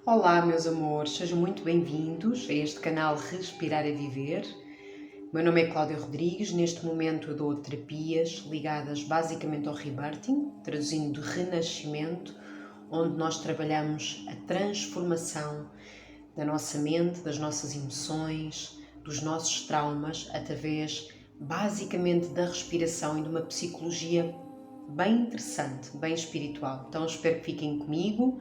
Olá, meus amores, sejam muito bem-vindos a este canal Respirar a Viver. Meu nome é Cláudia Rodrigues. Neste momento eu dou terapias ligadas basicamente ao rebirthing, traduzindo de renascimento, onde nós trabalhamos a transformação da nossa mente, das nossas emoções, dos nossos traumas, através basicamente da respiração e de uma psicologia bem interessante, bem espiritual. Então espero que fiquem comigo.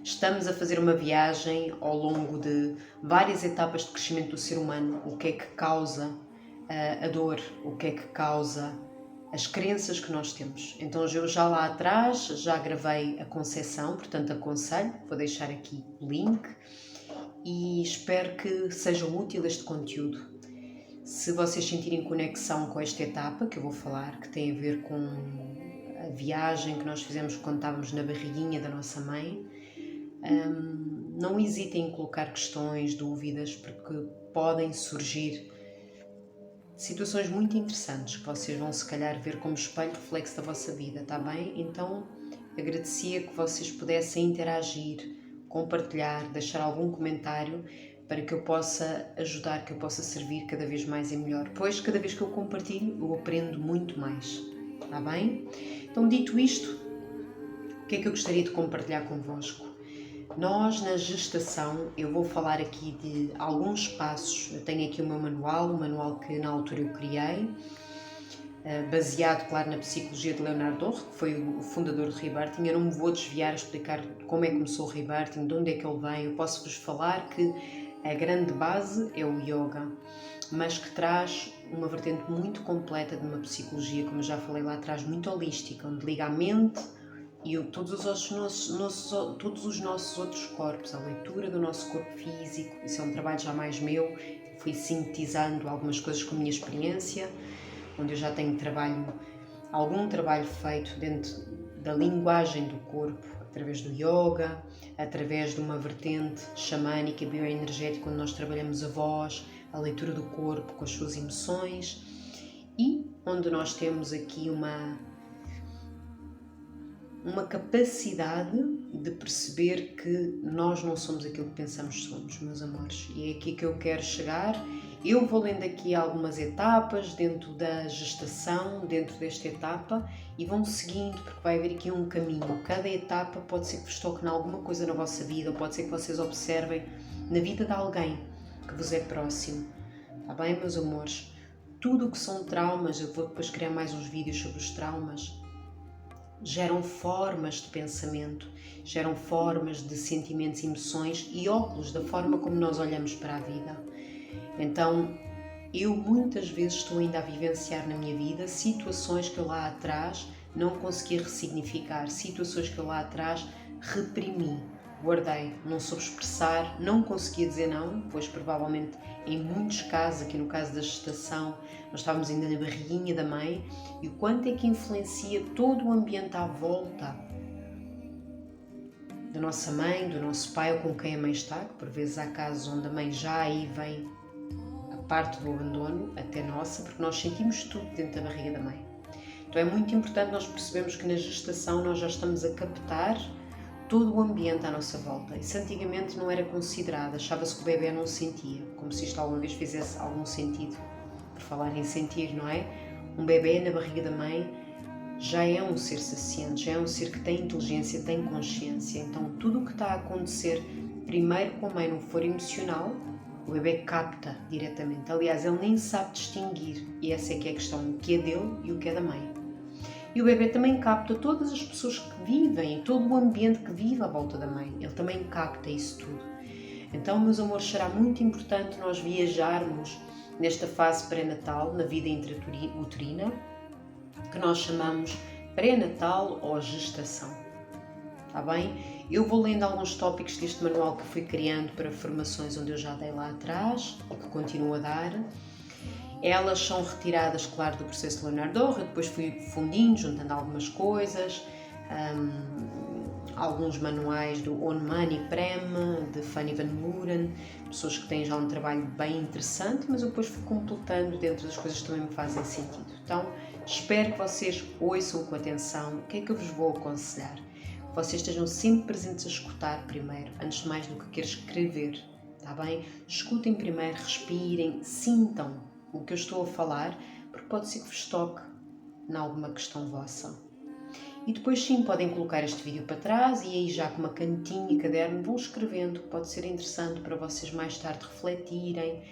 Estamos a fazer uma viagem ao longo de várias etapas de crescimento do ser humano. O que é que causa a dor? O que é que causa as crenças que nós temos? Então eu já lá atrás já gravei a concepção, portanto aconselho, vou deixar aqui o link e espero que seja útil este conteúdo. Se vocês sentirem conexão com esta etapa que eu vou falar, que tem a ver com a viagem que nós fizemos quando estávamos na barriguinha da nossa mãe, não hesitem em colocar questões, dúvidas, porque podem surgir situações muito interessantes que vocês vão se calhar ver como espelho reflexo da vossa vida, tá bem? Então agradecia que vocês pudessem interagir, compartilhar, deixar algum comentário para que eu possa ajudar, que eu possa servir cada vez mais e melhor. Pois cada vez que eu compartilho eu aprendo muito mais, tá bem? Então dito isto, o que é que eu gostaria de compartilhar convosco? Nós, na gestação, eu vou falar aqui de alguns passos. Eu tenho aqui o meu manual, o manual que na altura eu criei, baseado, claro, na psicologia de Leonard Dorr, que foi o fundador do Rebirthing. Eu não me vou desviar a explicar como é que começou o Rebirthing, de onde é que ele vem. Eu posso-vos falar que a grande base é o yoga, mas que traz uma vertente muito completa de uma psicologia, como eu já falei lá atrás, muito holística, onde liga a mente e todos os nossos outros corpos, a leitura do nosso corpo físico. Isso é um trabalho já mais meu, fui sintetizando algumas coisas com a minha experiência, onde eu já tenho algum trabalho feito dentro da linguagem do corpo, através do yoga, através de uma vertente xamânica e bioenergética, onde nós trabalhamos a voz, a leitura do corpo com as suas emoções, e onde nós temos aqui uma capacidade de perceber que nós não somos aquilo que pensamos que somos, meus amores. E é aqui que eu quero chegar. Eu vou lendo aqui algumas etapas dentro da gestação, dentro desta etapa, e vão seguindo, porque vai haver aqui um caminho. Cada etapa pode ser que vos toque em alguma coisa na vossa vida, ou pode ser que vocês observem na vida de alguém que vos é próximo. Está bem, meus amores? Tudo o que são traumas, eu vou depois criar mais uns vídeos sobre os traumas, geram formas de pensamento, geram formas de sentimentos e emoções e óculos da forma como nós olhamos para a vida. Então, eu muitas vezes estou ainda a vivenciar na minha vida situações que eu lá atrás não consegui ressignificar, situações que eu lá atrás reprimi, guardei, não soube expressar, não conseguia dizer não, pois provavelmente em muitos casos, aqui no caso da gestação, nós estávamos ainda na barriguinha da mãe, e o quanto é que influencia todo o ambiente à volta da nossa mãe, do nosso pai ou com quem a mãe está, que por vezes há casos onde a mãe já aí vem a parte do abandono até nossa, porque nós sentimos tudo dentro da barriga da mãe. Então é muito importante nós percebermos que na gestação nós já estamos a captar todo o ambiente à nossa volta. Isso antigamente não era considerado, achava-se que o bebê não sentia, como se isto alguma vez fizesse algum sentido. Por falar em sentir, não é? Um bebê na barriga da mãe já é um ser saciante, já é um ser que tem inteligência, tem consciência. Então tudo o que está a acontecer, primeiro com a mãe não for emocional, o bebê capta diretamente. Aliás, ele nem sabe distinguir, e essa é que é a questão, o que é dele e o que é da mãe. E o bebê também capta todas as pessoas que vivem, todo o ambiente que vive à volta da mãe. Ele também capta isso tudo. Então, meus amores, será muito importante nós viajarmos nesta fase pré-natal, na vida intrauterina, que nós chamamos pré-natal ou gestação. Está bem? Eu vou lendo alguns tópicos deste manual que fui criando para formações onde eu já dei lá atrás e que continuo a dar. Elas são retiradas, claro, do processo de Leonard Dorr. Eu depois fui fundindo, juntando algumas coisas, alguns manuais do On Money Prem, de Fanny Van Mooren, pessoas que têm já um trabalho bem interessante, mas eu depois fui completando dentro das coisas que também me fazem sentido. Então, espero que vocês ouçam com atenção o que é que eu vos vou aconselhar. vocês estejam sempre presentes a escutar primeiro, antes de mais do que querer escrever, está bem? Escutem primeiro, respirem, sintam o que eu estou a falar, porque pode ser que vos toque em alguma questão vossa. E depois sim, podem colocar este vídeo para trás e aí já com uma canetinha e caderno vão escrevendo, que pode ser interessante para vocês mais tarde refletirem.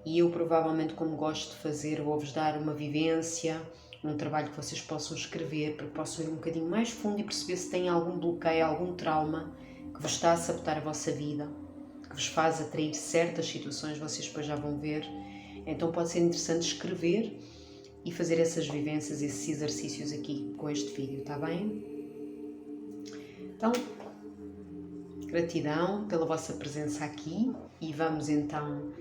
E eu provavelmente, como gosto de fazer, vou-vos dar uma vivência, um trabalho que vocês possam escrever, para que possam ir um bocadinho mais fundo e perceber se têm algum bloqueio, algum trauma que vos está a sabotar a vossa vida, que vos faz atrair certas situações, vocês depois já vão ver. Então pode ser interessante escrever e fazer essas vivências, esses exercícios aqui com este vídeo, está bem? Então, gratidão pela vossa presença aqui e vamos então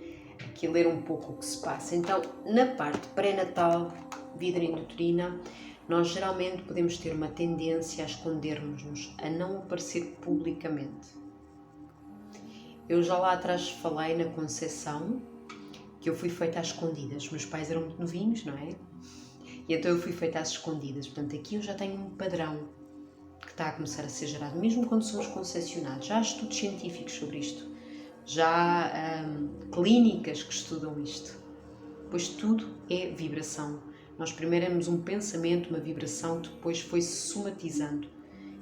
aqui ler um pouco o que se passa. Então, na parte pré-natal, vida intrauterina, nós geralmente podemos ter uma tendência a escondermos-nos, a não aparecer publicamente. Eu já lá atrás falei na conceção que eu fui feita às escondidas. Os meus pais eram muito novinhos, não é? E então eu fui feita às escondidas. Portanto, aqui eu já tenho um padrão que está a começar a ser gerado, mesmo quando somos concepcionados. Já há estudos científicos sobre isto. Já há clínicas que estudam isto. Pois tudo é vibração. Nós primeiro éramos um pensamento, uma vibração, depois foi-se somatizando.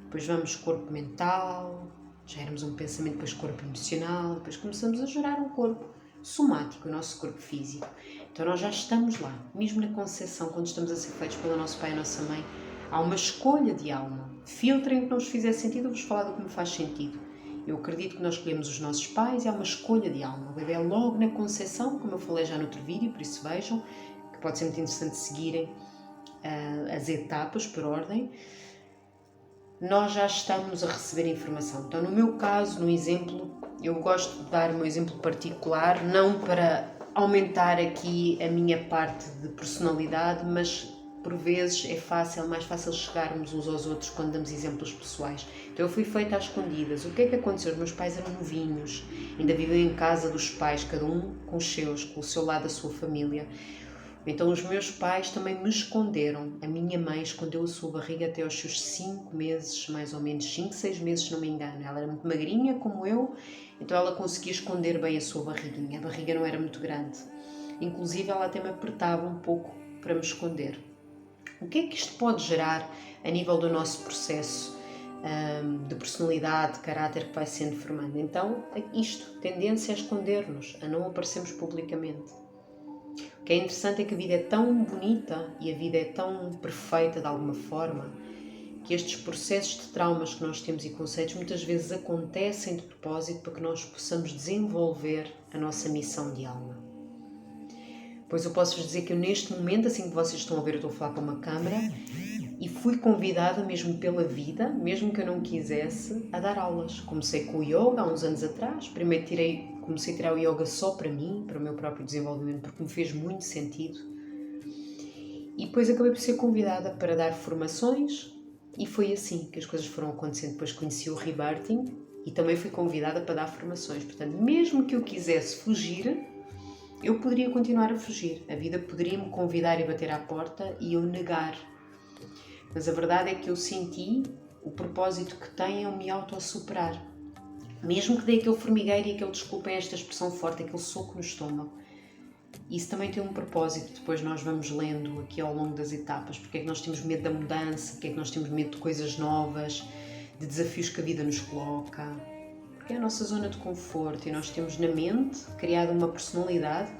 Depois vamos corpo mental, já éramos um pensamento, depois corpo emocional, depois começamos a gerar um corpo somático, o nosso corpo físico. Então nós já estamos lá, mesmo na concepção, quando estamos a ser feitos pelo nosso pai e a nossa mãe, há uma escolha de alma. Filtrem o que não vos fizer sentido, eu vos falar do que me faz sentido. Eu acredito que nós escolhemos os nossos pais e há uma escolha de alma. O bebê é logo na concepção, como eu falei já no outro vídeo, por isso vejam, que pode ser muito interessante seguirem as etapas por ordem. Nós já estamos a receber informação. Então, no meu caso, no exemplo, eu gosto de dar o meu exemplo particular, não para aumentar aqui a minha parte de personalidade, mas por vezes é mais fácil chegarmos uns aos outros quando damos exemplos pessoais. Então eu fui feita às escondidas. O que é que aconteceu? Os meus pais eram novinhos, ainda viviam em casa dos pais, cada um com os seus, com o seu lado da sua família. Então os meus pais também me esconderam. A minha mãe escondeu a sua barriga até aos seus 5 meses, mais ou menos 5, 6 meses, se não me engano. Ela era muito magrinha, como eu, então ela conseguia esconder bem a sua barriguinha. A barriga não era muito grande. Inclusive ela até me apertava um pouco para me esconder. O que é que isto pode gerar a nível do nosso processo de personalidade, de caráter que vai sendo formando? Então, isto, tendência a esconder-nos, a não aparecermos publicamente. O que é interessante é que a vida é tão bonita e a vida é tão perfeita de alguma forma que estes processos de traumas que nós temos e conceitos muitas vezes acontecem de propósito para que nós possamos desenvolver a nossa missão de alma. Pois eu posso-vos dizer que eu neste momento, assim que vocês estão a ver, eu estou a falar para uma câmara e fui convidada mesmo pela vida, mesmo que eu não quisesse, a dar aulas. Comecei com o yoga há uns anos atrás, primeiro comecei a tirar o yoga só para mim, para o meu próprio desenvolvimento, porque me fez muito sentido. E depois acabei por ser convidada para dar formações e foi assim que as coisas foram acontecendo. Depois conheci o Rebirthing e também fui convidada para dar formações. Portanto, mesmo que eu quisesse fugir, eu poderia continuar a fugir. A vida poderia me convidar e bater à porta e eu negar. Mas a verdade é que eu senti o propósito que tem é me autossuperar. Mesmo que dê aquele formigueiro e aquele, desculpem esta expressão forte, aquele soco no estômago. Isso também tem um propósito, depois nós vamos lendo aqui ao longo das etapas, porque é que nós temos medo da mudança, porque é que nós temos medo de coisas novas, de desafios que a vida nos coloca, porque é a nossa zona de conforto e nós temos na mente criado uma personalidade,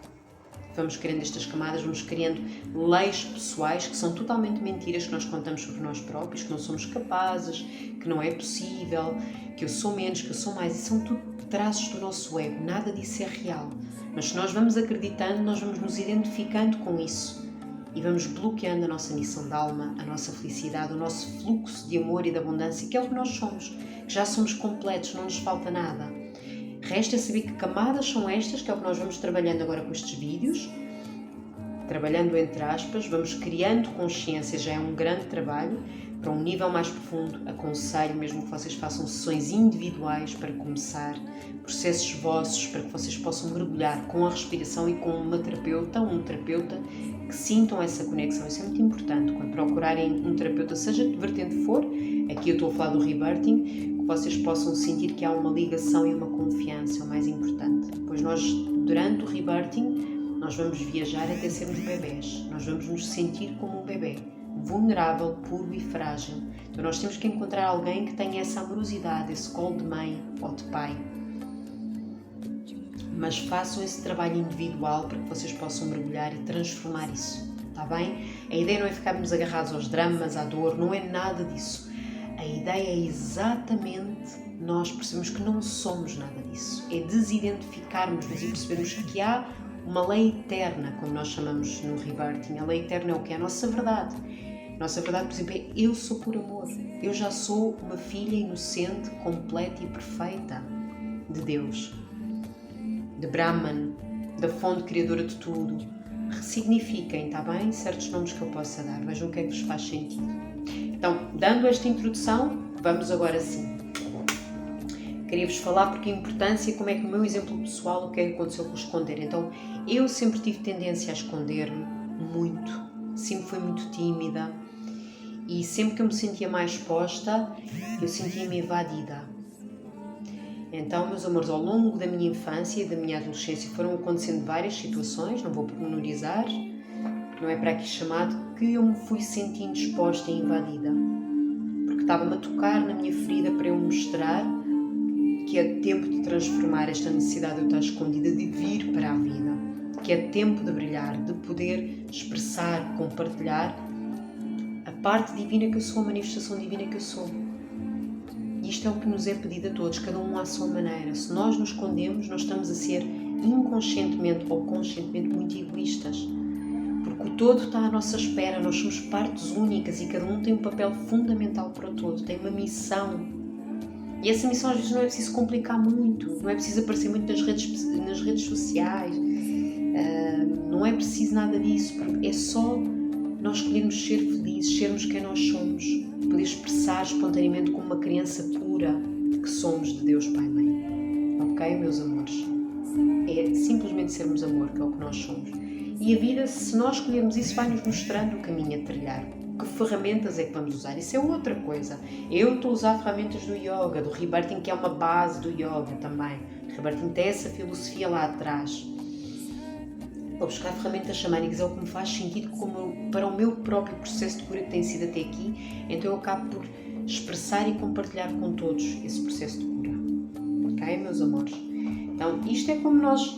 vamos criando estas camadas, vamos criando leis pessoais que são totalmente mentiras que nós contamos sobre nós próprios, que não somos capazes, que não é possível, que eu sou menos, que eu sou mais, e são tudo traços do nosso ego, nada disso é real. Mas se nós vamos acreditando, nós vamos nos identificando com isso e vamos bloqueando a nossa missão de alma, a nossa felicidade, o nosso fluxo de amor e de abundância, que é o que nós somos, que já somos completos, não nos falta nada. Resta saber que camadas são estas, que é o que nós vamos trabalhando agora com estes vídeos, trabalhando entre aspas, vamos criando consciência, já é um grande trabalho, para um nível mais profundo, aconselho mesmo que vocês façam sessões individuais para começar, processos vossos para que vocês possam mergulhar com a respiração e com uma terapeuta ou um terapeuta que sintam essa conexão. Isso é muito importante, quando procurarem um terapeuta, seja de vertente for, aqui eu estou a falar do rebirthing, que vocês possam sentir que há uma ligação e uma confiança, é o mais importante. Pois nós, durante o rebirthing, nós vamos viajar até sermos bebés, nós vamos nos sentir como um bebê, vulnerável, puro e frágil. Então nós temos que encontrar alguém que tenha essa amorosidade, esse colo de mãe ou de pai. Mas façam esse trabalho individual para que vocês possam mergulhar e transformar isso, está bem? A ideia não é ficarmos agarrados aos dramas, à dor, não é nada disso. A ideia é exatamente nós percebemos que não somos nada disso. É desidentificarmos-nos e percebermos que há uma lei eterna, como nós chamamos no rebirthing. A lei eterna é o que? É a nossa verdade. A nossa verdade, por exemplo, é eu sou por amor. Eu já sou uma filha inocente, completa e perfeita de Deus, de Brahman, da fonte criadora de tudo. Ressignifiquem, está bem? Certos nomes que eu possa dar. Vejam o que é que vos faz sentido. Então, dando esta introdução, vamos agora sim. Queria-vos falar porque a importância, como é que o meu exemplo pessoal, o que é que aconteceu com o esconder. Então, eu sempre tive tendência a esconder-me muito, sempre fui muito tímida e sempre que eu me sentia mais exposta, eu sentia-me evadida. Então, meus amores, ao longo da minha infância e da minha adolescência foram acontecendo várias situações, não vou pormenorizar, não é para aqui chamado, que eu me fui sentindo exposta e invadida. Porque estava-me a tocar na minha ferida para eu mostrar que é tempo de transformar esta necessidade de eu estar escondida, de vir para a vida. Que é tempo de brilhar, de poder expressar, compartilhar a parte divina que eu sou, a manifestação divina que eu sou. E isto é o que nos é pedido a todos, cada um à sua maneira. Se nós nos escondemos, nós estamos a ser inconscientemente ou conscientemente muito egoístas. Porque o todo está à nossa espera, nós somos partes únicas e cada um tem um papel fundamental para o todo, tem uma missão. E essa missão às vezes não é preciso complicar muito, não é preciso aparecer muito nas redes sociais, não é preciso nada disso, é só nós escolhermos ser felizes, sermos quem nós somos, poder expressar espontaneamente como uma criança pura que somos de Deus Pai e Mãe. Ok, meus amores? É simplesmente sermos amor, que é o que nós somos. E a vida, se nós escolhermos isso, vai-nos mostrando o caminho a trilhar. Que ferramentas é que vamos usar? Isso é outra coisa. Eu estou a usar ferramentas do yoga, do rebirthing, que é uma base do yoga também. O rebirthing tem essa filosofia lá atrás. Vou buscar ferramentas xamânicas, é o que me faz sentido para o meu próprio processo de cura que tem sido até aqui. Então eu acabo por expressar e compartilhar com todos esse processo de cura. Ok, meus amores? Então, isto é como nós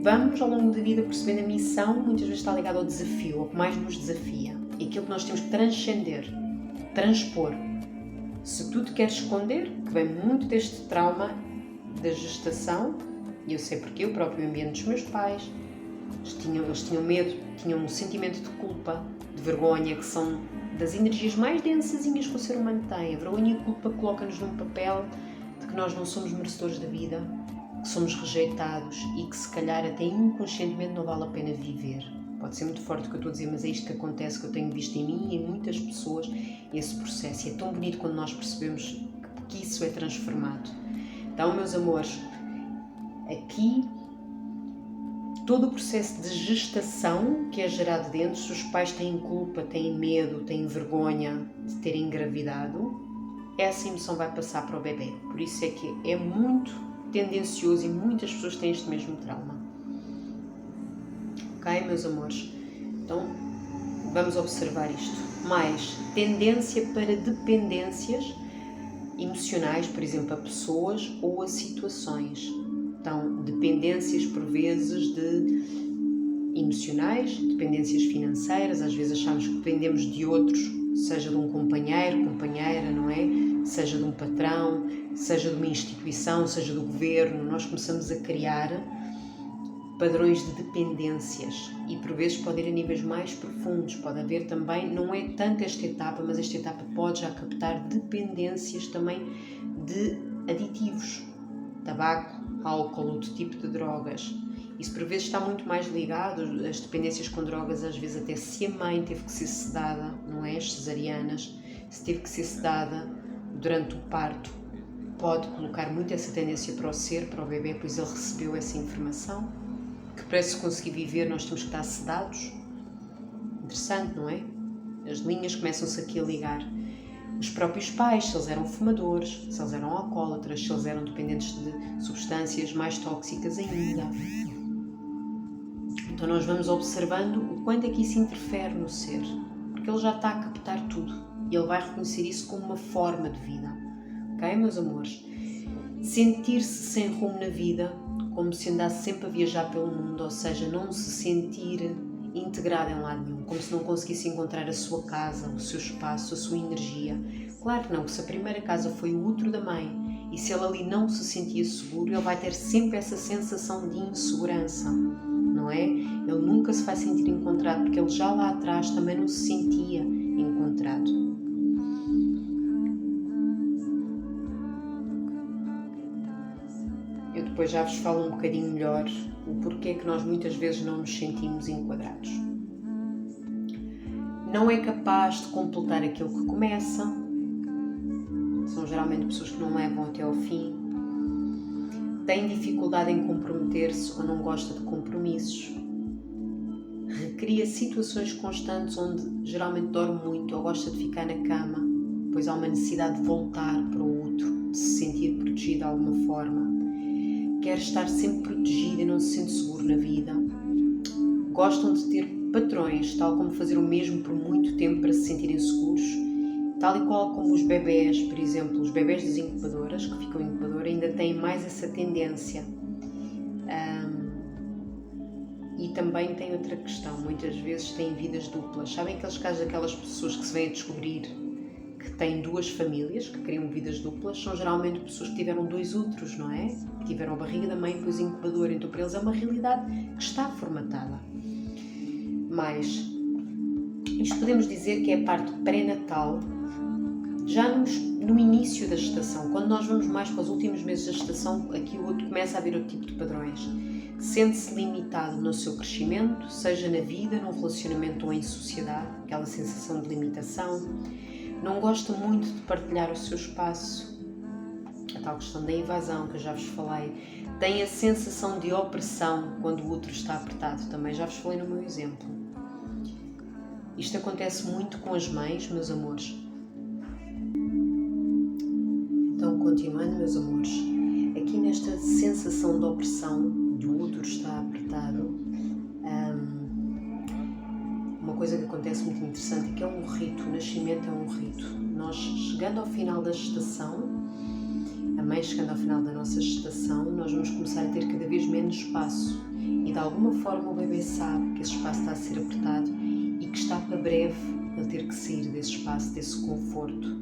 vamos ao longo da vida percebendo a missão, muitas vezes está ligada ao desafio, ao que mais nos desafia. É aquilo que nós temos que transcender, transpor. Se tu te queres esconder, que vem muito deste trauma da gestação, e eu sei porque o próprio ambiente dos meus pais, eles tinham medo, tinham um sentimento de culpa, de vergonha, que são das energias mais densazinhas que o ser humano tem. A vergonha e a culpa coloca-nos num papel de que nós não somos merecedores da vida, que somos rejeitados e que se calhar até inconscientemente não vale a pena viver. Pode ser muito forte o que eu estou a dizer, mas é isto que acontece, que eu tenho visto em mim e em muitas pessoas, esse processo. E é tão bonito quando nós percebemos que isso é transformado. Então, meus amores, aqui todo o processo de gestação que é gerado dentro, se os pais têm culpa, têm medo, têm vergonha de terem engravidado, essa emoção vai passar para o bebê. Por isso é que é muito tendencioso e muitas pessoas têm este mesmo trauma. Ok, meus amores? Então, vamos observar isto. Mais tendência para dependências emocionais, por exemplo, a pessoas ou a situações. Então, dependências por vezes de emocionais, dependências financeiras, às vezes achamos que dependemos de outros, seja de um companheiro, companheira, não é? Seja de um patrão, seja de uma instituição, seja do governo. Nós começamos a criar padrões de dependências e por vezes pode ir a níveis mais profundos, pode haver também, não é tanto esta etapa, mas esta etapa pode já captar dependências também de aditivos, tabaco, álcool, outro tipo de drogas. Isso por vezes está muito mais ligado, as dependências com drogas, às vezes até se a mãe teve que ser sedada, não é? As cesarianas, se teve que ser sedada durante o parto, pode colocar muito essa tendência para o ser, para o bebê, pois ele recebeu essa informação, que para se conseguir viver nós temos que estar sedados. Interessante, não é? As linhas começam-se aqui a ligar. Os próprios pais, se eles eram fumadores, se eles eram alcoólatras, se eles eram dependentes de substâncias mais tóxicas ainda. Então nós vamos observando o quanto é que isso interfere no ser, porque ele já está a captar tudo e ele vai reconhecer isso como uma forma de vida. Ok, meus amores? Sentir-se sem rumo na vida, como se andasse sempre a viajar pelo mundo, ou seja, não se sentir integrado em lado nenhum, como se não conseguisse encontrar a sua casa, o seu espaço, a sua energia. Claro que não, que se a primeira casa foi o útero da mãe e se ele ali não se sentia seguro, ele vai ter sempre essa sensação de insegurança, não é? Ele nunca se vai sentir encontrado porque ele já lá atrás também não se sentia encontrado. Eu depois já vos falo um bocadinho melhor o porquê que nós muitas vezes não nos sentimos enquadrados. Não é capaz de completar aquilo que começa. São geralmente pessoas que não levam até ao fim. Tem dificuldade em comprometer-se ou não gosta de compromissos. Recria situações constantes onde geralmente dorme muito ou gosta de ficar na cama, pois há uma necessidade de voltar para o outro, de se sentir protegido de alguma forma. Quer estar sempre protegido e não se sente seguro na vida. Gostam de ter patrões, tal como fazer o mesmo por muito tempo para se sentirem seguros, tal e qual como os bebés, por exemplo, os bebés das incubadoras, que ficam em incubadora, ainda têm mais essa tendência. E também tem outra questão, muitas vezes têm vidas duplas. Sabem aqueles casos daquelas pessoas que se vêm a descobrir que têm duas famílias, que criam vidas duplas? São geralmente pessoas que tiveram 2 úteros, não é? Que tiveram a barriga da mãe e depois a incubadora. Então para eles é uma realidade que está formatada. Mas isto podemos dizer que é a parte pré-natal, já no início da gestação. Quando nós vamos mais para os últimos meses da gestação, aqui o outro começa a haver outro tipo de padrões. Sente-se limitado no seu crescimento, seja na vida, no relacionamento ou em sociedade, aquela sensação de limitação. Não gosta muito de partilhar o seu espaço, a tal questão da invasão que eu já vos falei. Tem a sensação de opressão quando o útero está apertado, também já vos falei no meu exemplo. Isto acontece muito com as mães, meus amores. Então, continuando, meus amores, aqui nesta sensação de opressão, de o útero estar apertado, uma coisa que acontece muito interessante é que é um rito, o nascimento é um rito. Nós, chegando ao final da gestação, a mãe chegando ao final da nossa gestação, nós vamos começar a ter cada vez menos espaço e de alguma forma o bebê sabe que esse espaço está a ser apertado e que está para breve ele ter que sair desse espaço, desse conforto.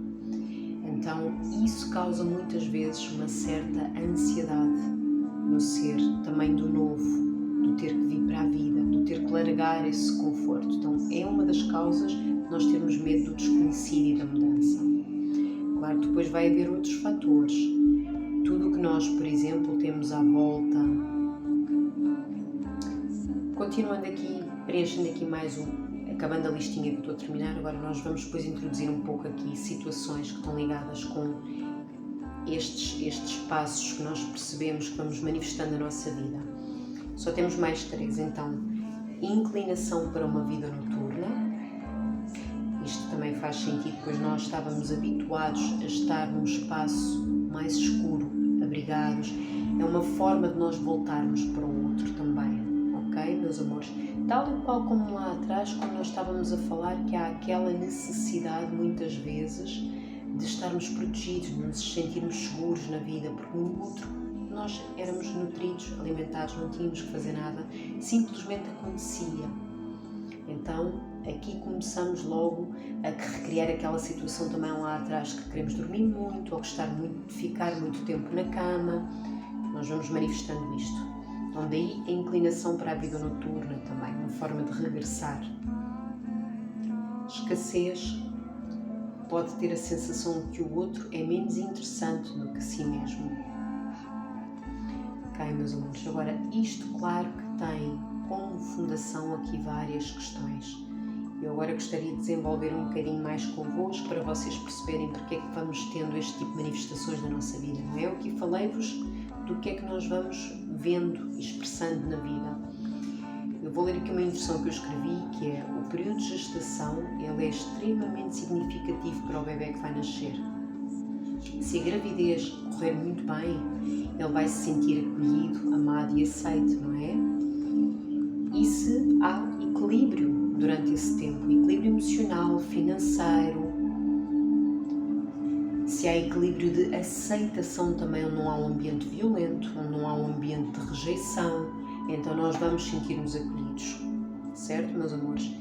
Então isso causa muitas vezes uma certa ansiedade no ser, também do novo, do ter que vir para a vida, do ter que largar esse conforto. Então é uma das causas de nós termos medo do desconhecido e da mudança. Claro, depois vai haver outros fatores. Tudo o que nós, por exemplo, temos à volta. Continuando aqui, preenchendo aqui mais acabando a listinha que estou a terminar, agora nós vamos depois introduzir um pouco aqui situações que estão ligadas com estes passos que nós percebemos que vamos manifestando na nossa vida. Só temos mais 3, então, inclinação para uma vida noturna. Isto também faz sentido, pois nós estávamos habituados a estar num espaço mais escuro, abrigados. É uma forma de nós voltarmos para o outro também, ok, meus amores? Tal e qual como lá atrás, quando nós estávamos a falar que há aquela necessidade, muitas vezes, de estarmos protegidos, de nos sentirmos seguros na vida, porque no outro nós éramos nutridos, alimentados, não tínhamos que fazer nada, simplesmente acontecia. Então, aqui começamos logo a recriar aquela situação também lá atrás, que queremos dormir muito ou ficar muito tempo na cama. Nós vamos manifestando isto. Então, daí a inclinação para a vida noturna também, uma forma de regressar. Escassez pode ter a sensação de que o outro é menos interessante do que si mesmo. Ok, meus amores, agora isto claro que tem como fundação aqui várias questões. Eu agora gostaria de desenvolver um bocadinho mais convosco para vocês perceberem porque é que vamos tendo este tipo de manifestações na nossa vida, não é? Eu aqui falei-vos do que é que nós vamos vendo e expressando na vida. Eu vou ler aqui uma introdução que eu escrevi, que é: o período de gestação, ele é extremamente significativo para o bebê que vai nascer. Se a gravidez correr muito bem, ele vai se sentir acolhido, amado e aceito, não é? E se há equilíbrio durante esse tempo, equilíbrio emocional, financeiro, se há equilíbrio de aceitação também, onde não há um ambiente violento, onde não há um ambiente de rejeição, então nós vamos sentir-nos acolhidos, certo, meus amores?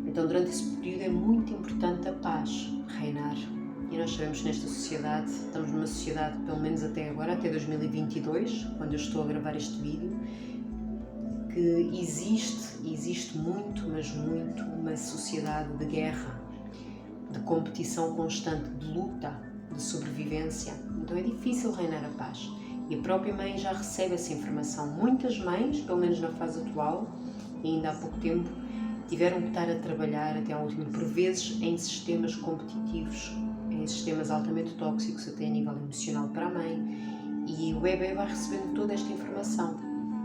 Então durante esse período é muito importante a paz reinar. E nós sabemos que nesta sociedade, estamos numa sociedade, pelo menos até agora, até 2022, quando eu estou a gravar este vídeo, que existe muito, mas muito, uma sociedade de guerra, de competição constante, de luta, de sobrevivência. Então é difícil reinar a paz. E a própria mãe já recebe essa informação. Muitas mães, pelo menos na fase atual, e ainda há pouco tempo, tiveram que estar a trabalhar até ao último, por vezes em sistemas competitivos, em sistemas altamente tóxicos, até a nível emocional para a mãe, e o bebê vai recebendo toda esta informação.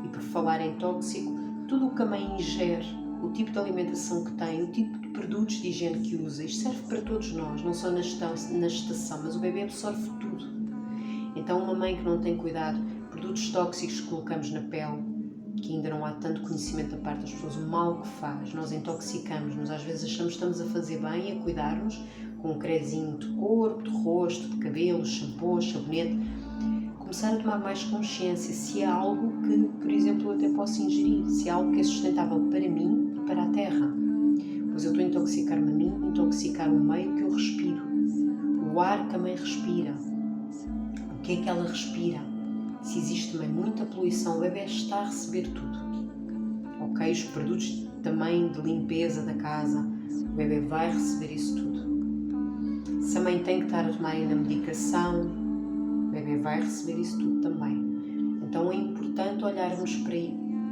E por falar em tóxico, tudo o que a mãe ingere, o tipo de alimentação que tem, o tipo de produtos de higiene que usa, isto serve para todos nós, não só na gestação, mas o bebê absorve tudo. Então uma mãe que não tem cuidado, produtos tóxicos que colocamos na pele, que ainda não há tanto conhecimento da parte das pessoas, o mal que faz, nós intoxicamos-nos, às vezes achamos que estamos a fazer bem e a cuidar-nos com um cremezinho de corpo, de rosto, de cabelo, shampoo, sabonete, começar a tomar mais consciência se é algo que, por exemplo, eu até posso ingerir, se é algo que é sustentável para mim e para a terra, pois eu estou a intoxicar-me a mim, intoxicar o meio que eu respiro, o ar que a mãe respira, o que é que ela respira. Se existe também muita poluição, o bebê está a receber tudo, ok? Os produtos também de limpeza da casa, o bebê vai receber isso tudo. Se a mãe tem que estar a tomar ainda medicação, o bebê vai receber isso tudo também. Então é importante olharmos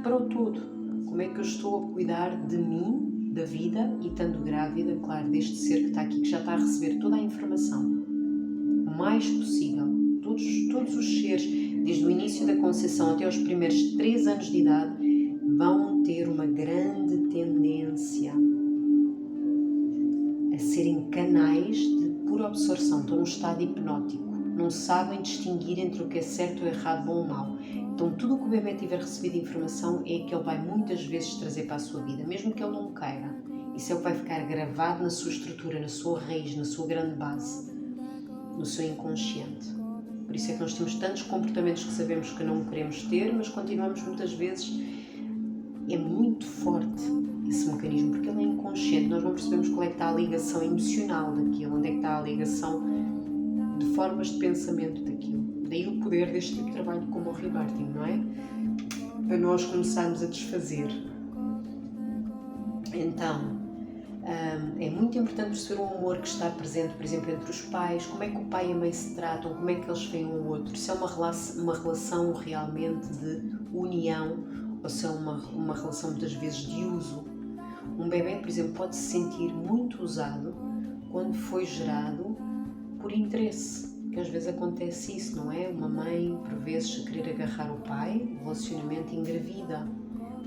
para o todo. Como é que eu estou a cuidar de mim, da vida, e estando grávida, claro, deste ser que está aqui, que já está a receber toda a informação, o mais possível. Todos os seres, desde o início da concepção até aos primeiros 3 anos de idade, vão ter uma grande tendência a serem canais de pura absorção, estão num estado hipnótico, não sabem distinguir entre o que é certo ou errado, bom ou mau. Então tudo o que o bebê tiver recebido de informação é que ele vai muitas vezes trazer para a sua vida, mesmo que ele não queira. Isso é o que vai ficar gravado na sua estrutura, na sua raiz, na sua grande base, no seu inconsciente. Por isso é que nós temos tantos comportamentos que sabemos que não queremos ter, mas continuamos muitas vezes. É muito forte esse mecanismo, porque ele é inconsciente, nós não percebemos qual é que está a ligação emocional daquilo, onde é que está a ligação de formas de pensamento daquilo. Daí o poder deste tipo de trabalho como o rebirthing, não é? Para nós começarmos a desfazer. Então, é muito importante perceber o amor que está presente, por exemplo, entre os pais, como é que o pai e a mãe se tratam, como é que eles veem um ao outro, se é uma relação realmente de união ou se é uma relação muitas vezes de uso. Um bebê, por exemplo, pode se sentir muito usado quando foi gerado por interesse, que às vezes acontece isso, não é? Uma mãe, por vezes, querer agarrar o pai, o relacionamento engravida.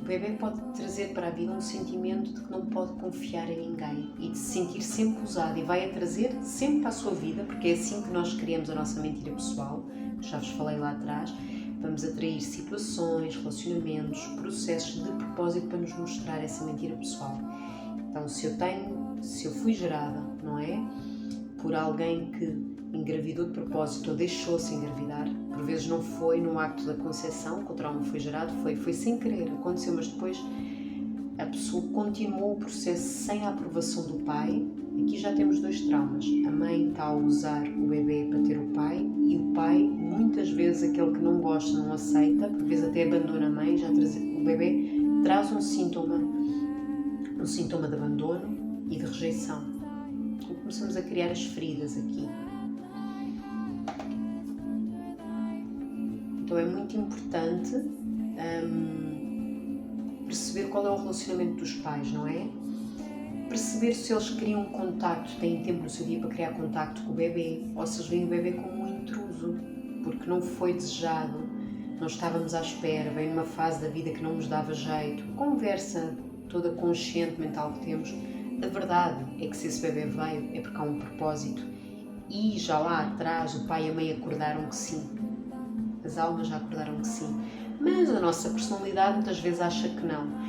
O bebê pode trazer para a vida um sentimento de que não pode confiar em ninguém e de se sentir sempre usado, e vai a trazer sempre para a sua vida, porque é assim que nós criamos a nossa mentira pessoal, já vos falei lá atrás. Vamos atrair situações, relacionamentos, processos de propósito para nos mostrar essa mentira pessoal. Então, se eu fui gerada, não é? Por alguém que engravidou de propósito ou deixou-se engravidar, por vezes não foi no acto da concepção que o trauma foi gerado, foi sem querer, aconteceu, mas depois a pessoa continuou o processo sem a aprovação do pai. Aqui já temos 2 traumas. A mãe está a usar o bebê para ter o pai, e o pai, muitas vezes, aquele que não gosta, não aceita, por vezes até abandona a mãe, o bebê traz um sintoma de abandono e de rejeição. Então começamos a criar as feridas aqui. Então é muito importante perceber qual é o relacionamento dos pais, não é? perceber se eles criam contacto, têm tempo no seu dia para criar contacto com o bebê, ou se eles veem o bebê como um intruso, porque não foi desejado, não estávamos à espera, veio numa fase da vida que não nos dava jeito. Conversa toda consciente mental que temos, a verdade é que se esse bebê veio é porque há um propósito, e já lá atrás o pai e a mãe acordaram que sim, as almas já acordaram que sim, mas a nossa personalidade muitas vezes acha que não.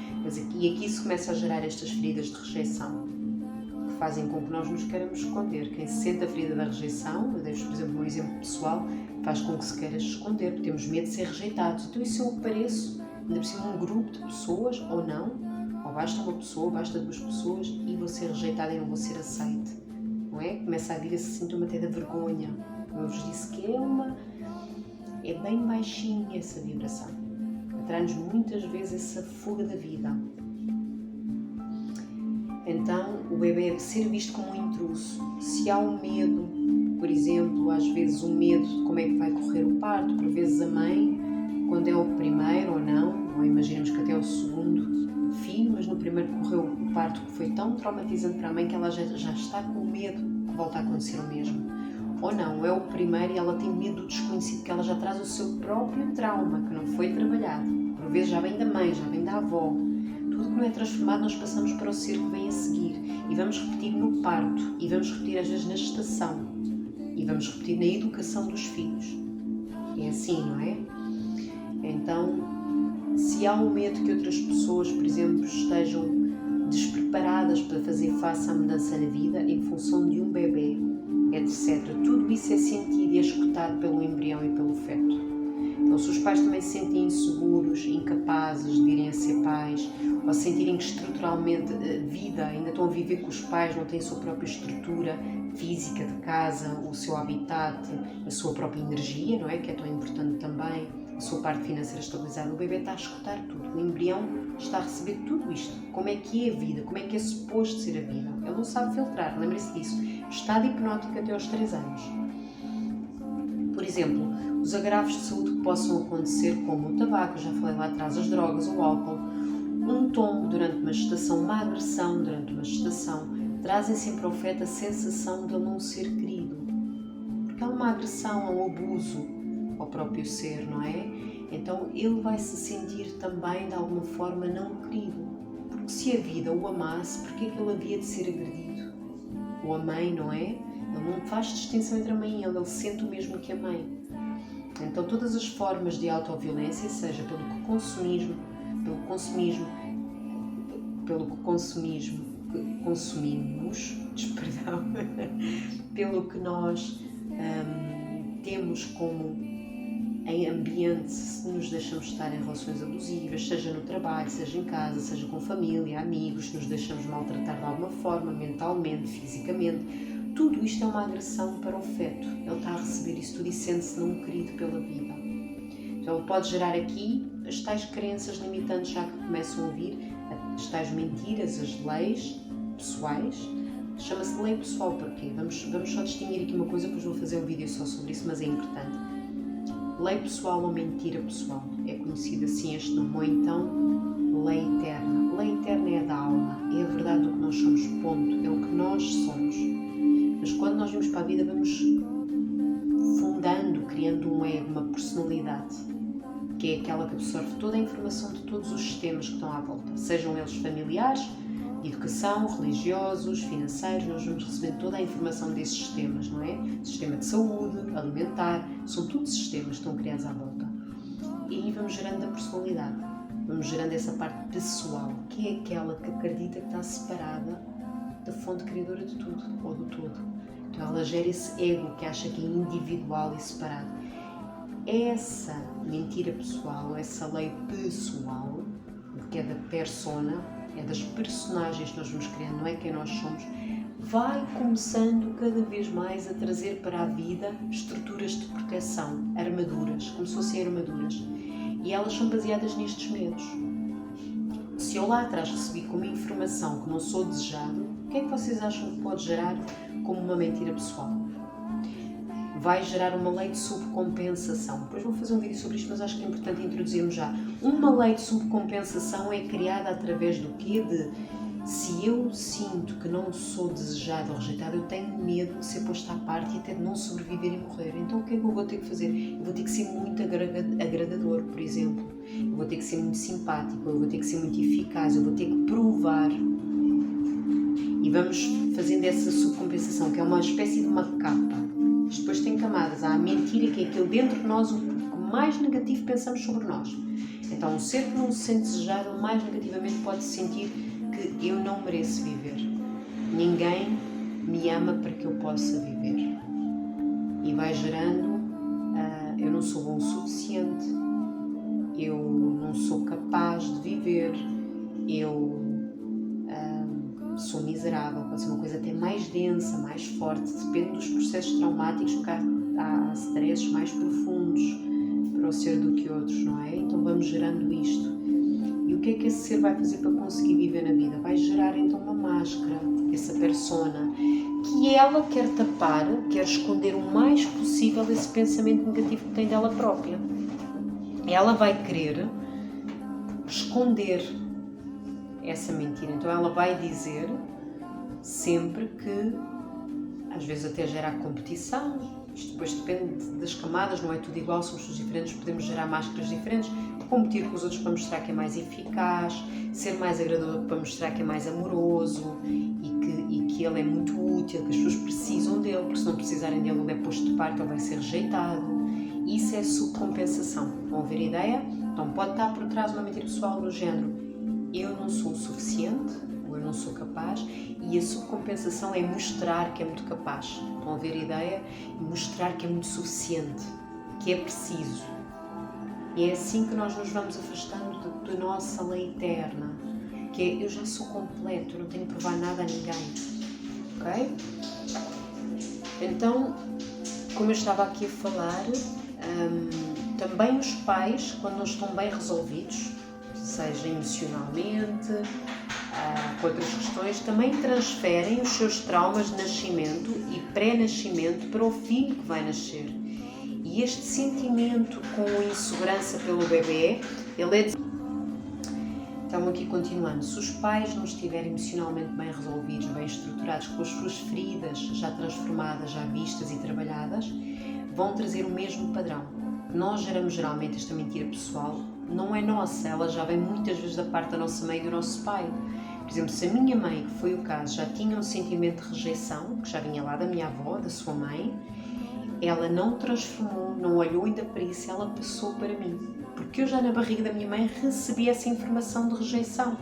E aqui se começa a gerar estas feridas de rejeição, que fazem com que nós nos queiramos esconder. Quem se sente a ferida da rejeição, eu deixo, por exemplo, um exemplo pessoal, faz com que se queira esconder, porque temos medo de ser rejeitados. Então, e se eu apareço, ainda por cima, um grupo de pessoas, ou não, ou basta uma pessoa, basta duas pessoas, e vou ser rejeitada e não vou ser aceite, não é? Começa a vir esse sintoma até da vergonha. Como eu vos disse, que é bem baixinha essa vibração. Atrai-nos muitas vezes essa fuga da vida. Então, o bebê é ser visto como um intruso. Se há um medo, por exemplo, às vezes um medo de como é que vai correr o parto, por vezes a mãe, quando é o primeiro ou não, ou imaginemos que até é o segundo filho, mas no primeiro correu o parto que foi tão traumatizante para a mãe que ela já está com medo que volte a acontecer o mesmo. Ou não, é o primeiro e ela tem medo do desconhecido, que ela já traz o seu próprio trauma, que não foi trabalhado. Por vezes já vem da mãe, já vem da avó. Tudo que não é transformado nós passamos para o ser que vem a seguir. E vamos repetir no parto, e vamos repetir às vezes na gestação, e vamos repetir na educação dos filhos. É assim, não é? Então, se há um medo que outras pessoas, por exemplo, estejam despreparadas para fazer face à mudança na vida em função de um bebê, etc. Tudo isso é sentido e escutado pelo embrião e pelo feto. Então, se os pais também se sentem inseguros, incapazes de virem a ser pais, ou sentirem que estruturalmente a vida, ainda estão a viver com os pais, não têm a sua própria estrutura física de casa, o seu habitat, a sua própria energia, não é? Que é tão importante também, a sua parte financeira estabilizada, o bebê está a escutar tudo, o embrião está a receber tudo isto. Como é que é a vida? Como é que é suposto ser a vida? Ele não sabe filtrar, lembre-se disso. Estado hipnótico até aos 3 anos. Por exemplo, os agravos de saúde que possam acontecer, como o tabaco, já falei lá atrás, as drogas, o álcool, um tombo durante uma gestação, uma agressão durante uma gestação, trazem sempre ao feto a sensação de ele não ser querido. Porque há uma agressão, há um abuso ao próprio ser, não é? Então ele vai se sentir também de alguma forma não querido. Porque se a vida o amasse, porque é que ele havia de ser agredido? Ou a mãe, não é? Ele não faz distinção entre a mãe e ele sente o mesmo que a mãe. Então todas as formas de autoviolência, seja pelo que consumimos, pelo que nós temos como em ambiente, se nos deixamos estar em relações abusivas, seja no trabalho, seja em casa, seja com família, amigos, se nos deixamos maltratar de alguma forma, mentalmente, fisicamente, tudo isto é uma agressão para o feto. Ele está a receber isso tudo e sente-se não querido pela vida. Então ele pode gerar aqui as tais crenças limitantes já que começam a vir, as tais mentiras, as leis pessoais. Chama-se lei pessoal porquê? Vamos só distinguir aqui uma coisa, depois vou fazer um vídeo só sobre isso, mas é importante. Lei pessoal ou mentira pessoal. É conhecido assim este nome, ou então lei eterna. Lei eterna é a da alma, é a verdade do que nós somos, ponto, é o que nós somos. Mas quando nós vamos para a vida, vamos fundando, criando um ego, uma personalidade, que é aquela que absorve toda a informação de todos os sistemas que estão à volta, sejam eles familiares, de educação, religiosos, financeiros, nós vamos recebendo toda a informação desses sistemas, não é? Sistema de saúde, alimentar, são todos sistemas que estão criados à volta. E aí vamos gerando a personalidade, vamos gerando essa parte pessoal, que é aquela que acredita que está separada da fonte criadora de tudo, ou do todo. Então ela gera esse ego que acha que é individual e separado. Essa mentira pessoal, essa lei pessoal, que é da persona, é das personagens que nós vamos criando, não é quem nós somos, vai começando cada vez mais a trazer para a vida estruturas de proteção, armaduras, como se fossem armaduras. E elas são baseadas nestes medos. Se eu lá atrás recebi como informação que não sou desejado, o que é que vocês acham que pode gerar como uma mentira pessoal? Vai gerar uma lei de subcompensação. Depois vou fazer um vídeo sobre isto, mas acho que é importante introduzirmos já. Uma lei de subcompensação é criada através do quê? De Se eu sinto que não sou desejada ou rejeitada, eu tenho medo de ser posta à parte e até de não sobreviver e morrer. Então o que é que eu vou ter que fazer? Eu vou ter que ser muito agradador, por exemplo. Eu vou ter que ser muito simpático, eu vou ter que ser muito eficaz, eu vou ter que provar. E vamos fazendo essa subcompensação, que é uma espécie de uma capa. Isto depois tem camadas. Há a mentira, que é aquilo dentro de nós, o que mais negativo pensamos sobre nós. Então, um ser que não se sente desejado, mais negativamente pode sentir que eu não mereço viver. Ninguém me ama para que eu possa viver. E vai gerando, eu não sou bom o suficiente, eu não sou capaz de viver, eu sou miserável. Pode ser uma coisa até mais densa, mais forte, depende dos processos traumáticos, porque há stresses mais profundos para o ser do que outros, não é? Então vamos gerando isto. E o que é que esse ser vai fazer para conseguir viver na vida? Vai gerar então uma máscara, essa persona, que ela quer tapar, quer esconder o mais possível esse pensamento negativo que tem dela própria. Ela vai querer esconder essa mentira. Então ela vai dizer sempre que, às vezes até gera a competição. Isto depois depende das camadas, não é tudo igual, somos todos diferentes, podemos gerar máscaras diferentes, competir com os outros para mostrar que é mais eficaz, ser mais agradador para mostrar que é mais amoroso e que ele é muito útil, que as pessoas precisam dele, porque se não precisarem dele ele é posto de parte ou vai ser rejeitado. Isso é subcompensação. Vão ver a ideia? Então pode estar por trás uma mentira pessoal do género: eu não sou o suficiente, ou eu não sou capaz, e a subcompensação é mostrar que é muito capaz. Estão a ver a ideia? Mostrar que é muito suficiente, que é preciso. E é assim que nós nos vamos afastando da nossa lei eterna, que é: eu já sou completo, eu não tenho que provar nada a ninguém. Ok? Então, como eu estava aqui a falar, também os pais, quando não estão bem resolvidos, seja emocionalmente, com outras questões, também transferem os seus traumas de nascimento e pré-nascimento para o filho que vai nascer. E este sentimento com insegurança pelo bebê, ele é... Então aqui continuando, se os pais não estiverem emocionalmente bem resolvidos, bem estruturados, com as suas feridas já transformadas, já vistas e trabalhadas, vão trazer o mesmo padrão. Nós geramos geralmente esta mentira pessoal, não é nossa, ela já vem muitas vezes da parte da nossa mãe e do nosso pai. Por exemplo, se a minha mãe, que foi o caso, já tinha um sentimento de rejeição, que já vinha lá da minha avó, da sua mãe, ela não transformou, não olhou ainda para isso, ela passou para mim. Porque eu já na barriga da minha mãe recebi essa informação de rejeição.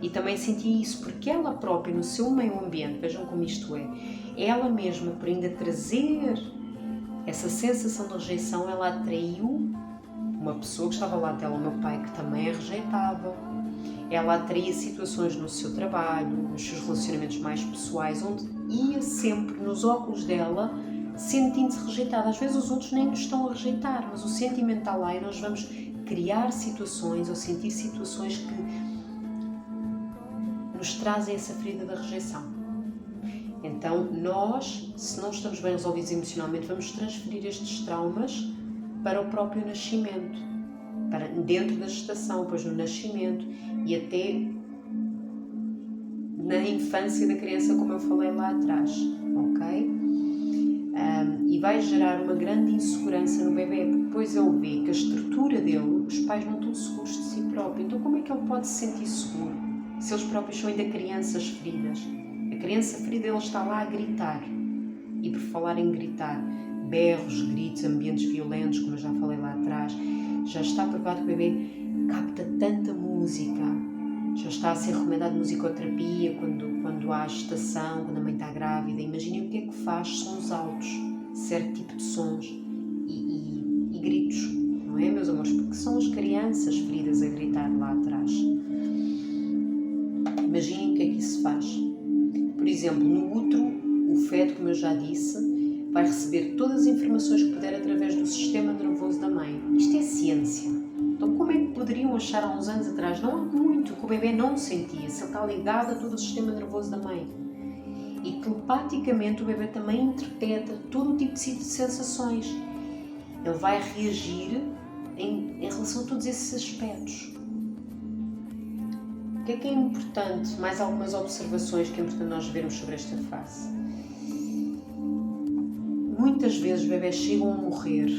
E também senti isso, porque ela própria, no seu meio ambiente, vejam como isto é, ela mesma, por ainda trazer essa sensação de rejeição, ela atraiu uma pessoa que estava lá dela, o meu pai, que também a rejeitava. Ela atraía situações no seu trabalho, nos seus relacionamentos mais pessoais, onde ia sempre nos óculos dela sentindo-se rejeitada. Às vezes os outros nem nos estão a rejeitar, mas o sentimento está lá e nós vamos criar situações ou sentir situações que nos trazem essa ferida da rejeição. Então nós, se não estamos bem resolvidos emocionalmente, vamos transferir estes traumas para o próprio nascimento, para dentro da gestação, depois no nascimento e até na infância da criança, como eu falei lá atrás, ok? E vai gerar uma grande insegurança no bebê, porque depois ele vê que a estrutura dele, os pais não estão seguros de si próprio. Então como é que ele pode se sentir seguro se eles próprios são ainda crianças feridas? A criança ferida, ele está lá a gritar, e por falar em gritar, berros, gritos, ambientes violentos, como eu já falei lá atrás, já está provado que o bebê capta tanta música, já está a ser recomendado musicoterapia quando há gestação, quando a mãe está grávida. Imaginem o que é que faz sons altos, certo tipo de sons e gritos, não é, meus amores? Porque são as crianças feridas a gritar lá atrás. Imaginem o que é que isso faz. Por exemplo, no útero, o feto, como eu já disse, vai receber todas as informações que puder através do sistema nervoso da mãe. Isto é ciência. Então como é que poderiam achar há uns anos atrás? Não há muito, que o bebê não sentia, se ele está ligado a todo o sistema nervoso da mãe. E telepaticamente o bebê também interpreta todo o tipo de sensações. Ele vai reagir em relação a todos esses aspectos. O que é importante? Mais algumas observações que é importante nós vermos sobre esta fase. Muitas vezes bebés chegam a morrer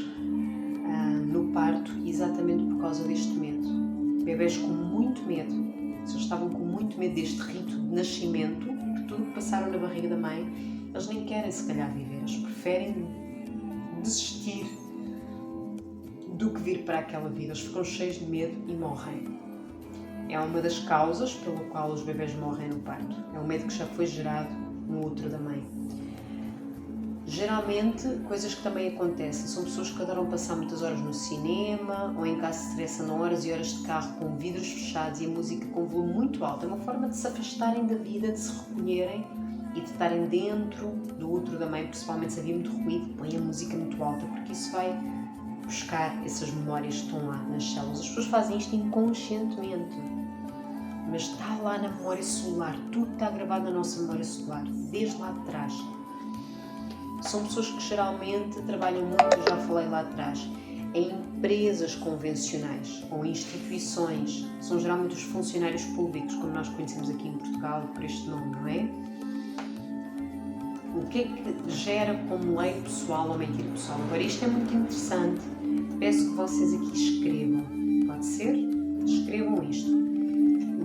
no parto exatamente por causa deste medo. Bebés com muito medo, se eles estavam com muito medo deste rito de nascimento, de tudo que passaram na barriga da mãe, eles nem querem se calhar viver, eles preferem desistir do que vir para aquela vida, eles ficam cheios de medo e morrem. É uma das causas pela qual os bebés morrem no parto, é o medo que já foi gerado no útero da mãe. Geralmente, coisas que também acontecem, são pessoas que adoram passar muitas horas no cinema ou em casa se estressam horas e horas de carro com vidros fechados e a música com volume muito alto. É uma forma de se afastarem da vida, de se recolherem e de estarem dentro do útero da mãe, principalmente se havia muito ruído, põe a música muito alta, porque isso vai buscar essas memórias que estão lá nas células. As pessoas fazem isto inconscientemente, mas está lá na memória celular, tudo está gravado na nossa memória celular, desde lá de trás. São pessoas que geralmente trabalham muito, já falei lá atrás, em empresas convencionais ou instituições. São geralmente os funcionários públicos, como nós conhecemos aqui em Portugal, por este nome, não é? O que é que gera como lei pessoal ou mentira pessoal? Agora, isto é muito interessante. Peço que vocês aqui escrevam. Pode ser? Escrevam isto.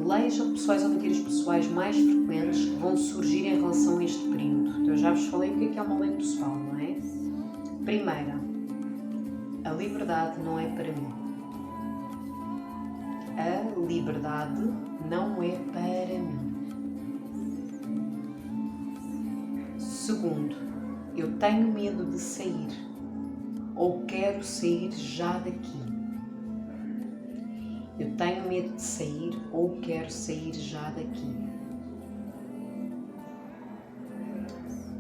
Leis pessoais ou mentiras pessoais mais frequentes que vão surgir em relação a este período. Então, eu já vos falei o que é uma lei pessoal, não é? Primeira, a liberdade não é para mim. A liberdade não é para mim. Segundo, eu tenho medo de sair ou quero sair já daqui. Eu tenho medo de sair ou quero sair já daqui.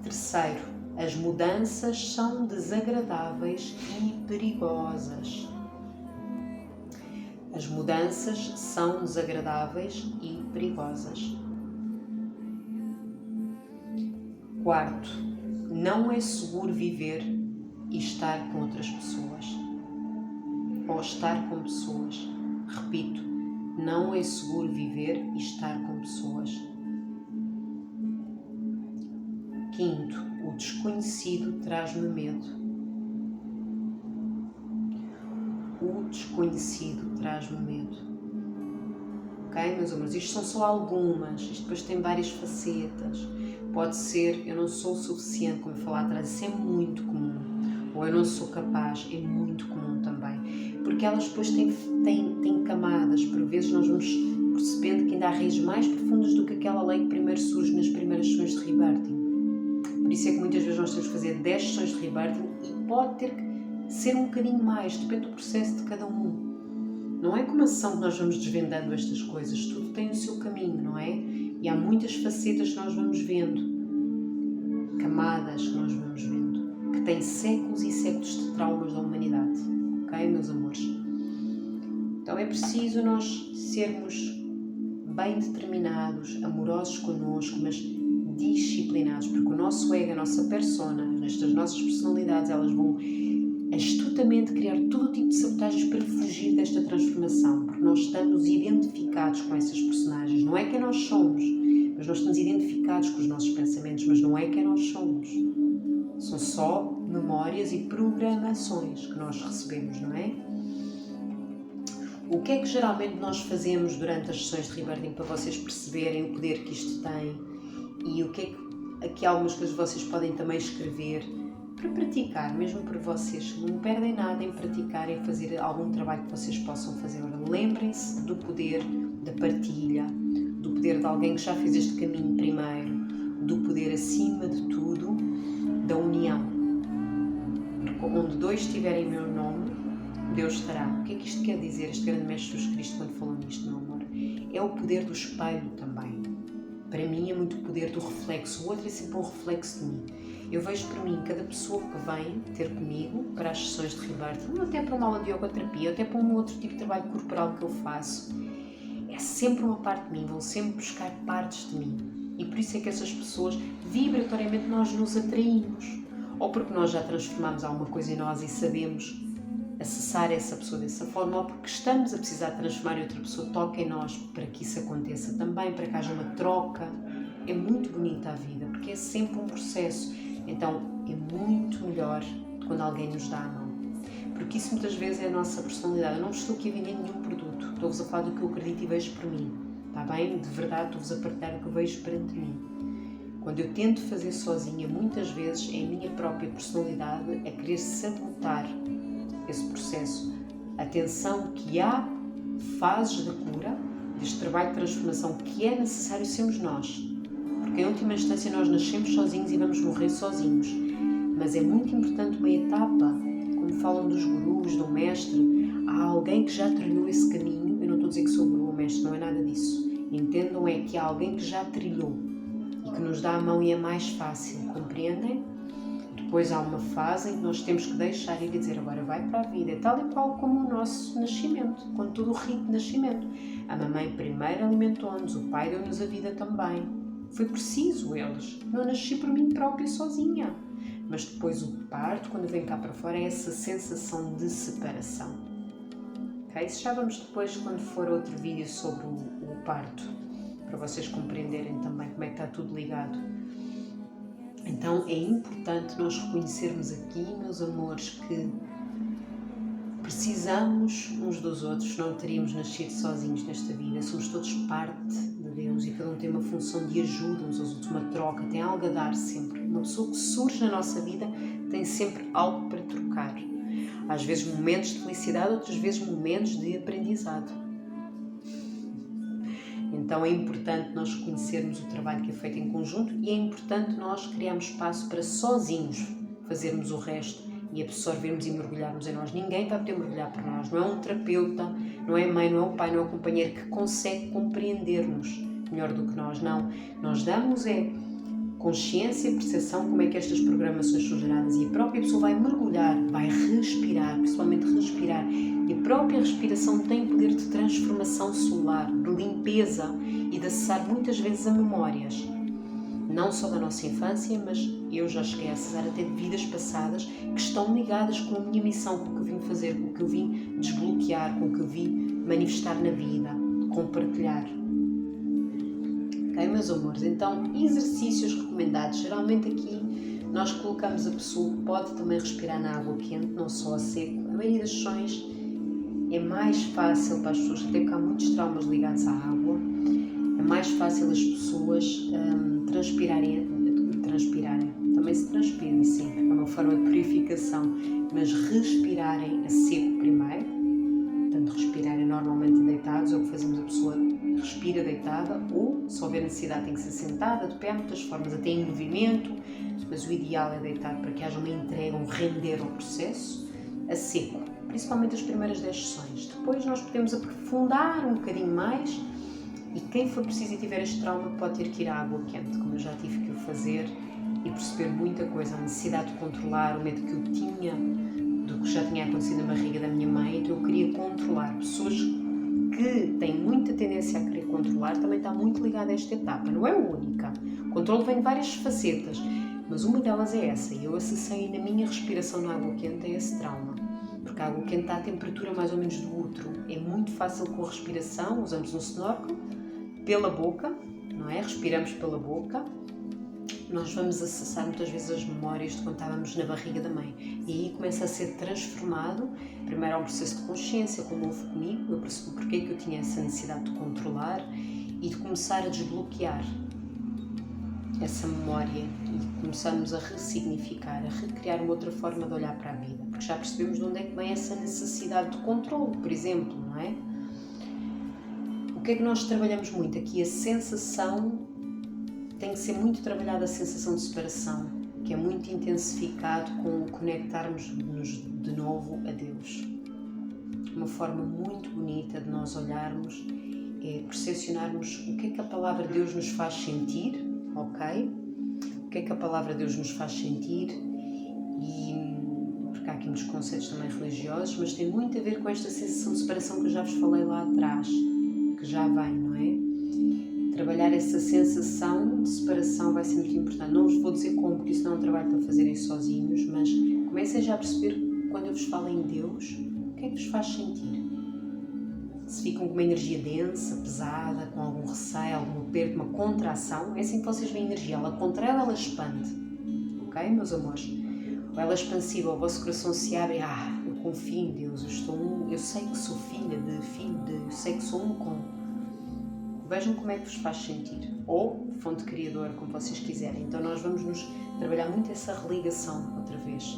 Terceiro, as mudanças são desagradáveis e perigosas. As mudanças são desagradáveis e perigosas. Quarto, não é seguro viver e estar com outras pessoas. Ou estar com pessoas. Repito, não é seguro viver e estar com pessoas. Quinto, o desconhecido traz-me medo. O desconhecido traz-me medo. Ok, meus amores? Isto são só algumas, isto depois tem várias facetas. Pode ser, eu não sou o suficiente, como eu falei atrás, isso é muito comum. Ou eu não sou capaz, é muito comum também. Porque elas depois têm camadas, por vezes nós vamos percebendo que ainda há raízes mais profundas do que aquela lei que primeiro surge nas primeiras sessões de rebirthing. Por isso é que muitas vezes nós temos que fazer 10 sessões de rebirthing e pode ter que ser um bocadinho mais, depende do processo de cada um. Não é com uma sessão que nós vamos desvendando estas coisas, tudo tem o seu caminho, não é? E há muitas facetas que nós vamos vendo, camadas que nós vamos vendo, que têm séculos e séculos de traumas da humanidade. Ok, meus amores? Então é preciso nós sermos bem determinados, amorosos connosco, mas disciplinados, porque o nosso ego, a nossa persona, estas nossas personalidades, elas vão astutamente criar todo tipo de sabotagens para fugir desta transformação, porque nós estamos identificados com essas personagens. Não é quem nós somos, mas nós estamos identificados com os nossos pensamentos, mas não é quem nós somos. São só memórias e programações que nós recebemos, não é? O que é que geralmente nós fazemos durante as sessões de rebirthing para vocês perceberem o poder que isto tem e o que é que aqui algumas coisas vocês podem também escrever para praticar, mesmo para vocês, não perdem nada em praticar, em fazer algum trabalho que vocês possam fazer. Agora, lembrem-se do poder da partilha, do poder de alguém que já fez este caminho primeiro, do poder, acima de tudo, da união. Porque onde dois tiverem meu nome, Deus estará. O que é que isto quer dizer, este grande Mestre Jesus Cristo, quando falou nisto, meu amor? É o poder do espelho também. Para mim é muito o poder do reflexo, o outro é sempre um reflexo de mim. Eu vejo para mim, cada pessoa que vem ter comigo para as sessões de rebirthing, ou até para uma aula de yoga-terapia, ou até para um outro tipo de trabalho corporal que eu faço, é sempre uma parte de mim, vão sempre buscar partes de mim. E por isso é que essas pessoas, vibratoriamente, nós nos atraímos. Ou porque nós já transformamos alguma coisa em nós e sabemos a acessar essa pessoa dessa forma, ou porque estamos a precisar transformar e outra pessoa toca em nós para que isso aconteça também, para que haja uma troca. É muito bonita a vida, porque é sempre um processo. Então é muito melhor quando alguém nos dá a mão, porque isso muitas vezes é a nossa personalidade. Eu não estou aqui a vender nenhum produto, estou-vos a falar do que eu acredito e vejo por mim, está bem? De verdade estou-vos a partilhar o que eu vejo perante mim. Quando eu tento fazer sozinha, muitas vezes é a minha própria personalidade a querer sabotar esse processo. Atenção que há fases de cura, deste trabalho de transformação, que é necessário sermos nós. Porque em última instância nós nascemos sozinhos e vamos morrer sozinhos. Mas é muito importante uma etapa, como falam dos gurus, do mestre, há alguém que já trilhou esse caminho. Eu não estou a dizer que sou guru ou mestre, não é nada disso. Entendam é que há alguém que já trilhou e que nos dá a mão e é mais fácil, compreendem? Depois há uma fase em que nós temos que deixar ir e dizer agora vai para a vida. É tal e qual como o nosso nascimento, com todo o rito de nascimento. A mamãe primeiro alimentou-nos, o pai deu-nos a vida também. Foi preciso eles. Não nasci por mim própria sozinha. Mas depois o parto, quando vem cá para fora, é essa sensação de separação. Ok? Isso já vamos depois quando for outro vídeo sobre o parto, para vocês compreenderem também como é que está tudo ligado. Então é importante nós reconhecermos aqui, meus amores, que precisamos uns dos outros, não teríamos nascido sozinhos nesta vida, somos todos parte de Deus e cada um tem uma função de ajuda uns aos outros, uma troca, tem algo a dar sempre. Uma pessoa que surge na nossa vida tem sempre algo para trocar. Às vezes momentos de felicidade, outras vezes momentos de aprendizado. Então é importante nós reconhecermos o trabalho que é feito em conjunto e é importante nós criarmos espaço para sozinhos fazermos o resto e absorvermos e mergulharmos em nós. Ninguém vai poder mergulhar por nós. Não é um terapeuta, não é a mãe, não é o pai, não é o companheiro que consegue compreender-nos melhor do que nós. Não. Nós damos consciência e percepção como é que estas programações são geradas e a própria pessoa vai mergulhar, vai respirar, principalmente respirar. E a própria respiração tem poder de transformação celular, de limpeza e de acessar muitas vezes a memórias. Não só da nossa infância, mas eu já cheguei a acessar até de vidas passadas que estão ligadas com a minha missão, com o que eu vim fazer, com o que eu vim desbloquear, com o que eu vim manifestar na vida, compartilhar. Ok, meus amores? Então, exercícios recomendados. Geralmente aqui nós colocamos a pessoa que pode também respirar na água quente, não só a seco. A maioria das sessões é mais fácil para as pessoas, até porque há muitos traumas ligados à água, é mais fácil as pessoas transpirarem. Também se transpira, sim, é uma forma de purificação, mas respirarem a seco primeiro. Portanto, respirarem normalmente deitados, é o que fazemos, a pessoa respira deitada ou, se houver necessidade, tem que ser sentada, de pé, de muitas formas, até em movimento, mas o ideal é deitar para que haja uma entrega, um render ao processo, a seco, principalmente as primeiras 10 sessões. Depois nós podemos aprofundar um bocadinho mais e quem for preciso e tiver este trauma pode ter que ir à água quente, como eu já tive que o fazer e perceber muita coisa, a necessidade de controlar, o medo que eu tinha do que já tinha acontecido na barriga da minha mãe, então eu queria controlar. Pessoas que têm muita tendência a querer controlar também está muito ligada a esta etapa, não é a única. O controle vem de várias facetas, mas uma delas é essa, e eu acessei na minha respiração na água quente a esse trauma, porque a água quente está à temperatura mais ou menos do útero, é muito fácil com a respiração, usamos um snorkel, pela boca, não é? Respiramos pela boca, nós vamos acessar muitas vezes as memórias de quando estávamos na barriga da mãe e aí começa a ser transformado. Primeiro há um processo de consciência, como houve comigo, eu percebi porque é que eu tinha essa necessidade de controlar e de começar a desbloquear essa memória e começamos a ressignificar, a recriar uma outra forma de olhar para a vida, porque já percebemos de onde é que vem essa necessidade de controle, por exemplo, não é? O que é que nós trabalhamos muito aqui? A sensação tem que ser muito trabalhada, a sensação de separação, que é muito intensificado com o conectarmos-nos de novo a Deus. Uma forma muito bonita de nós olharmos é percepcionarmos o que é que a palavra de Deus nos faz sentir, ok? O que é que a palavra de Deus nos faz sentir porque há aqui muitos conceitos também religiosos, mas tem muito a ver com esta sensação de separação que eu já vos falei lá atrás, que já vem, não é? Trabalhar essa sensação de separação vai ser muito importante. Não vos vou dizer como, porque isso não é um trabalho para fazerem sozinhos, mas comecem já a perceber quando eu vos falo em Deus, o que é que vos faz sentir? Se ficam com uma energia densa, pesada, com algum receio, algum aperto, uma contração, é assim que vocês veem a energia. Ela contrai, ela expande. Ok, meus amores? Ou ela é expansiva, o vosso coração se abre, eu confio em Deus, eu sei que sou eu sei que sou com. Vejam como é que vos faz sentir. Ou fonte criadora, como vocês quiserem. Então nós vamos nos trabalhar muito essa religação outra vez.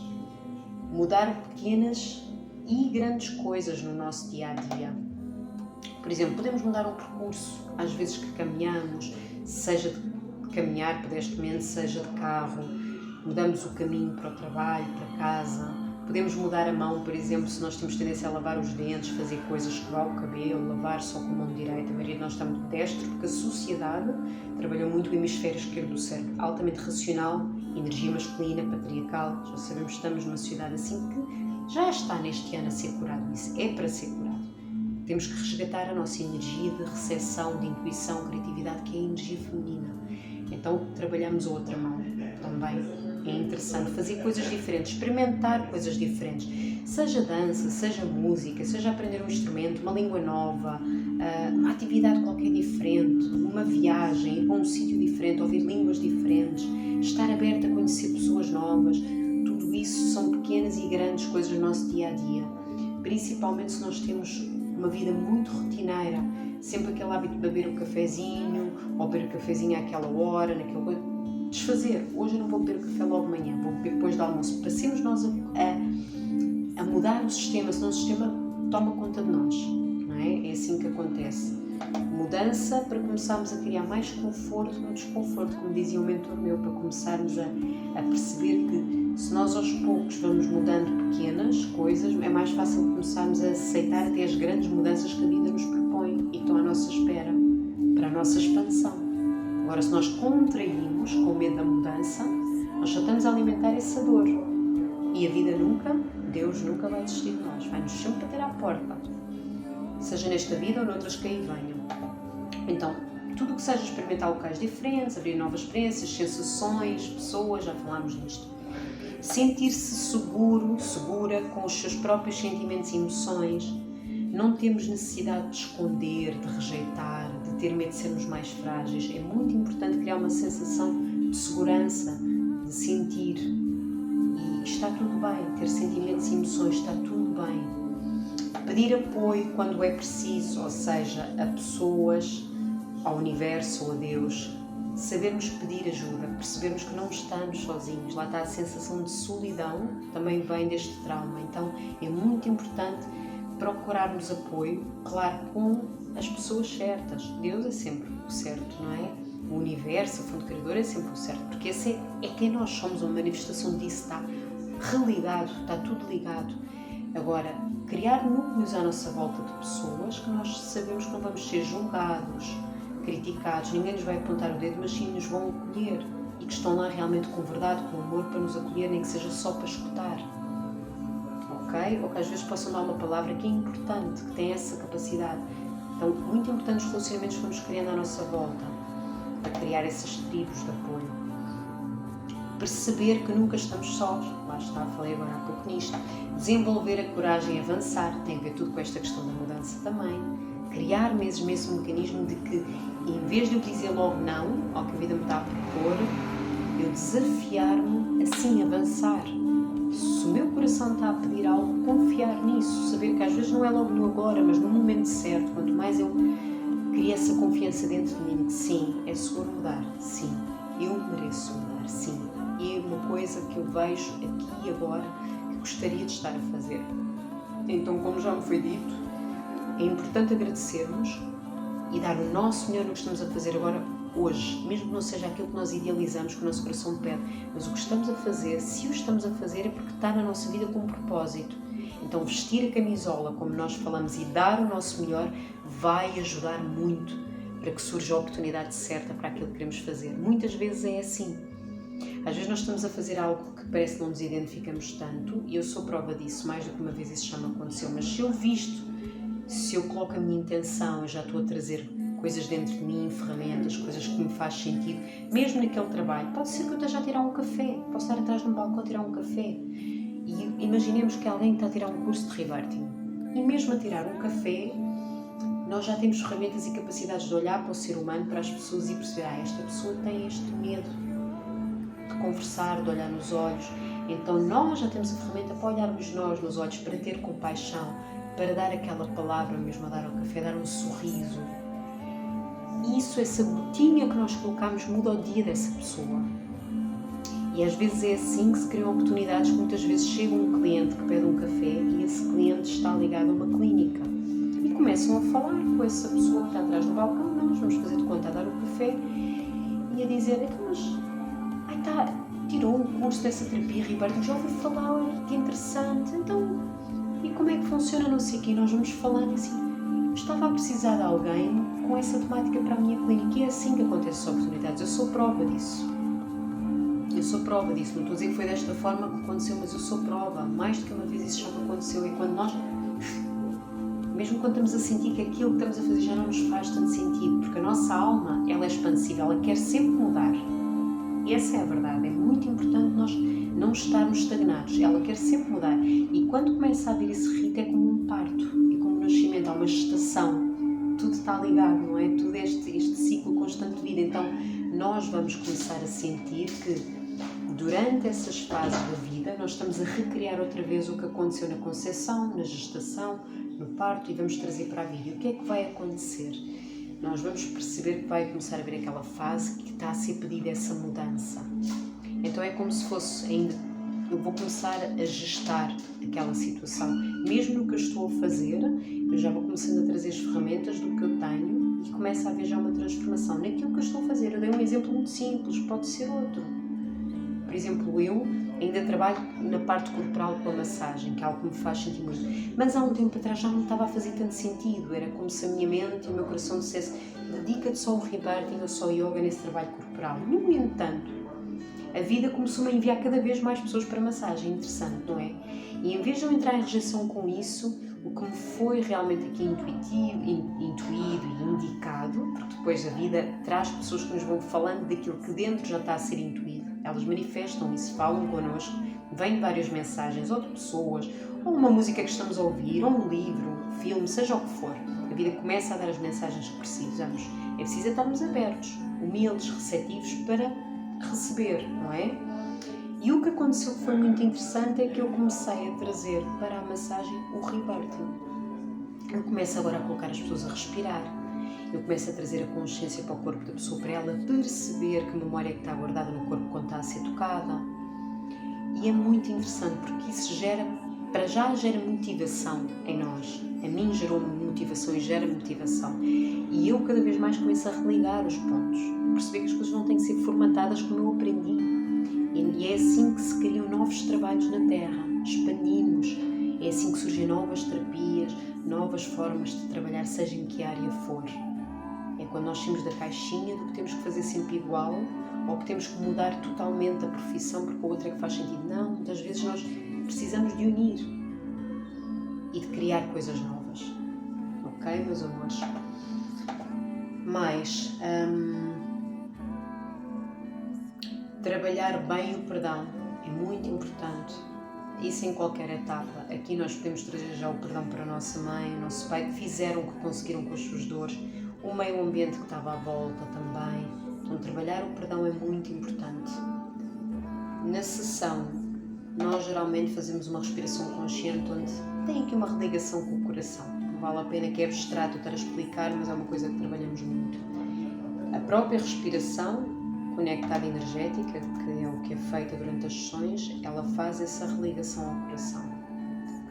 Mudar pequenas e grandes coisas no nosso dia-a-dia. Por exemplo, podemos mudar um percurso, às vezes que caminhamos, seja de caminhar pedestriamente, seja de carro, mudamos o caminho para o trabalho, para casa, podemos mudar a mão, por exemplo, se nós temos tendência a lavar os dentes, fazer coisas, escovar o cabelo, lavar só com a mão direita, a maioria de nós está muito destro, porque a sociedade trabalhou muito o hemisfério esquerdo do cérebro, altamente racional, energia masculina, patriarcal, já sabemos que estamos numa sociedade assim que já está neste ano a ser curado isso, é para ser curado. Temos que resgatar a nossa energia de recepção, de intuição, criatividade, que é a energia feminina. Então, trabalhamos a outra mão também. É interessante fazer coisas diferentes, experimentar coisas diferentes. Seja dança, seja música, seja aprender um instrumento, uma língua nova, uma atividade qualquer diferente, uma viagem, ir para um sítio diferente, ouvir línguas diferentes, estar aberta a conhecer pessoas novas. Tudo isso são pequenas e grandes coisas do nosso dia-a-dia. Principalmente se nós temos uma vida muito rotineira, sempre aquele hábito de beber um cafezinho, ou beber o cafezinho àquela hora, desfazer. Hoje eu não vou beber o café logo de manhã, vou beber depois do almoço. Passemos nós a mudar o sistema, senão o sistema toma conta de nós, não é? É assim que acontece. Mudança para começarmos a criar mais conforto no desconforto, como dizia um mentor meu, para começarmos a perceber que se nós aos poucos vamos mudando pequenas coisas, é mais fácil começarmos a aceitar até as grandes mudanças que a vida nos propõe e que estão à nossa espera, para a nossa expansão. Agora, se nós contraímos com medo da mudança, nós só estamos a alimentar essa dor. E a vida Deus nunca vai desistir de nós, vai-nos sempre bater à porta. Seja nesta vida ou noutras que aí venham. Então, tudo que seja experimentar locais diferentes, abrir novas experiências, sensações, pessoas, já falámos disto. Sentir-se segura com os seus próprios sentimentos e emoções. Não temos necessidade de esconder, de rejeitar, de ter medo de sermos mais frágeis. É muito importante criar uma sensação de segurança, de sentir. E está tudo bem, ter sentimentos e emoções, está tudo bem. Pedir apoio quando é preciso, ou seja, a pessoas, ao universo ou a Deus. Sabermos pedir ajuda, percebermos que não estamos sozinhos. Lá está a sensação de solidão, também vem deste trauma. Então é muito importante procurarmos apoio, claro, com as pessoas certas. Deus é sempre o certo, não é? O universo, a fonte criadora é sempre o certo, porque esse é quem nós somos, uma manifestação disso, está religado, está tudo ligado. Agora, criar núcleos à nossa volta de pessoas que nós sabemos que não vamos ser julgados, criticados, ninguém nos vai apontar o dedo, mas sim nos vão acolher e que estão lá realmente com verdade, com amor, para nos acolher, nem que seja só para escutar. Ok? Ou que às vezes possam dar uma palavra que é importante, que tem essa capacidade. Então, muito importante os relacionamentos que vamos criando à nossa volta, para criar essas tribos de apoio. Perceber que nunca estamos sós, lá está, falei agora há pouco nisto. Desenvolver a coragem e avançar, tem a ver tudo com esta questão da mudança também. Criar mesmo esse mecanismo de que, em vez de eu dizer logo não ao que a vida me está a propor, eu desafiar-me assim, avançar. Se o meu coração está a pedir algo, confiar nisso, saber que às vezes não é logo no agora, mas no momento certo. Quanto mais eu crio essa confiança dentro de mim, que sim, é seguro mudar, sim, eu mereço mudar, sim. E é uma coisa que eu vejo aqui e agora que gostaria de estar a fazer. Então, como já me foi dito, é importante agradecermos e dar o nosso melhor no que estamos a fazer agora, hoje, mesmo que não seja aquilo que nós idealizamos, que o nosso coração pede, mas o que estamos a fazer, se o estamos a fazer, é porque está na nossa vida com um propósito. Então, vestir a camisola, como nós falamos, e dar o nosso melhor, vai ajudar muito para que surja a oportunidade certa para aquilo que queremos fazer. Muitas vezes é assim. Às vezes nós estamos a fazer algo que parece que não nos identificamos tanto, e eu sou prova disso, mais do que uma vez isso já me aconteceu, mas se eu visto, se eu coloco a minha intenção, eu já estou a trazer coisas dentro de mim, ferramentas, coisas que me faz sentido, mesmo naquele trabalho. Pode ser que eu esteja a tirar um café, posso estar atrás de um balcão a tirar um café, e imaginemos que alguém está a tirar um curso de rebirthing e mesmo a tirar um café, nós já temos ferramentas e capacidades de olhar para o ser humano, para as pessoas e perceber, esta pessoa tem este medo de conversar, de olhar nos olhos. Então nós já temos a ferramenta para olharmos nós nos olhos, para ter compaixão, para dar aquela palavra, mesmo a dar ao café, dar um sorriso. Isso, essa gotinha que nós colocamos, muda o dia dessa pessoa. E às vezes é assim que se criam oportunidades, que muitas vezes chega um cliente que pede um café e esse cliente está ligado a uma clínica. E começam a falar com essa pessoa que está atrás do balcão, nós vamos fazer de conta a dar o café e a dizer, tirou um curso dessa terapia rebirthing, já ouvi falar, que interessante, então, e como é que funciona, não sei o quê, nós vamos falando assim, estava a precisar de alguém com essa temática para a minha clínica, e é assim que acontecem as oportunidades, eu sou prova disso, não estou a dizer que foi desta forma que aconteceu, mas eu sou prova, mais do que uma vez isso já me aconteceu, e quando nós, mesmo quando estamos a sentir que aquilo que estamos a fazer já não nos faz tanto sentido, porque a nossa alma, ela é expansiva, ela quer sempre mudar. Essa é a verdade, é muito importante nós não estarmos estagnados, ela quer sempre mudar e quando começa a haver esse rito é como um parto, é como um nascimento, há uma gestação, tudo está ligado, não é? Tudo este ciclo constante de vida, então nós vamos começar a sentir que durante essas fases da vida nós estamos a recriar outra vez o que aconteceu na concepção, na gestação, no parto e vamos trazer para a vida. E o que é que vai acontecer? Nós vamos perceber que vai começar a haver aquela fase que está a ser pedida essa mudança. Então é como se fosse ainda, eu vou começar a gestar aquela situação. Mesmo no que eu estou a fazer, eu já vou começando a trazer as ferramentas do que eu tenho e começa a haver já uma transformação naquilo que eu estou a fazer. Eu dei um exemplo muito simples, pode ser outro. Por exemplo, eu ainda trabalho na parte corporal com a massagem, que é algo que me faz sentir muito. Mas há um tempo atrás já não estava a fazer tanto sentido. Era como se a minha mente e o meu coração dissesse dedica-te só ao rebirthing ou só ao yoga nesse trabalho corporal. No entanto, a vida começou-me a enviar cada vez mais pessoas para massagem. Interessante, não é? E em vez de eu entrar em rejeição com isso, o que me foi realmente aqui intuído e indicado, porque depois a vida traz pessoas que nos vão falando daquilo que dentro já está a ser intuído. Elas manifestam isso, falam connosco, vêm várias mensagens, ou de pessoas, ou uma música que estamos a ouvir, ou um livro, um filme, seja o que for. A vida começa a dar as mensagens que precisamos. É preciso estarmos abertos, humildes, receptivos para receber, não é? E o que aconteceu que foi muito interessante é que eu comecei a trazer para a massagem o rebirthing. Eu começo agora a colocar as pessoas a respirar. Eu começo a trazer a consciência para o corpo da pessoa, para ela perceber que memória é que está guardada no corpo quando está a ser tocada. E é muito interessante porque isso gera motivação em nós. A mim gerou motivação e gera motivação. E eu cada vez mais começo a religar os pontos. Perceber que as coisas não têm que ser formatadas como eu aprendi. E é assim que se criam novos trabalhos na Terra. Expandimos. É assim que surgem novas terapias, novas formas de trabalhar, seja em que área for. É quando nós saímos da caixinha do que temos que fazer sempre igual ou que temos que mudar totalmente a profissão porque a outra é que faz sentido. Não, muitas vezes nós precisamos de unir e de criar coisas novas. Ok, meus amores? Mas trabalhar bem o perdão é muito importante. Isso em qualquer etapa. Aqui nós podemos trazer já o perdão para a nossa mãe, o nosso pai, que fizeram o que conseguiram com as suas dores, o meio ambiente que estava à volta também. Então trabalhar o perdão é muito importante. Na sessão, nós geralmente fazemos uma respiração consciente onde tem aqui uma religação com o coração. Não vale a pena, que é abstrato estar a explicar, mas é uma coisa que trabalhamos muito. A própria respiração conectada energética, que é o que é feita durante as sessões, ela faz essa religação ao coração.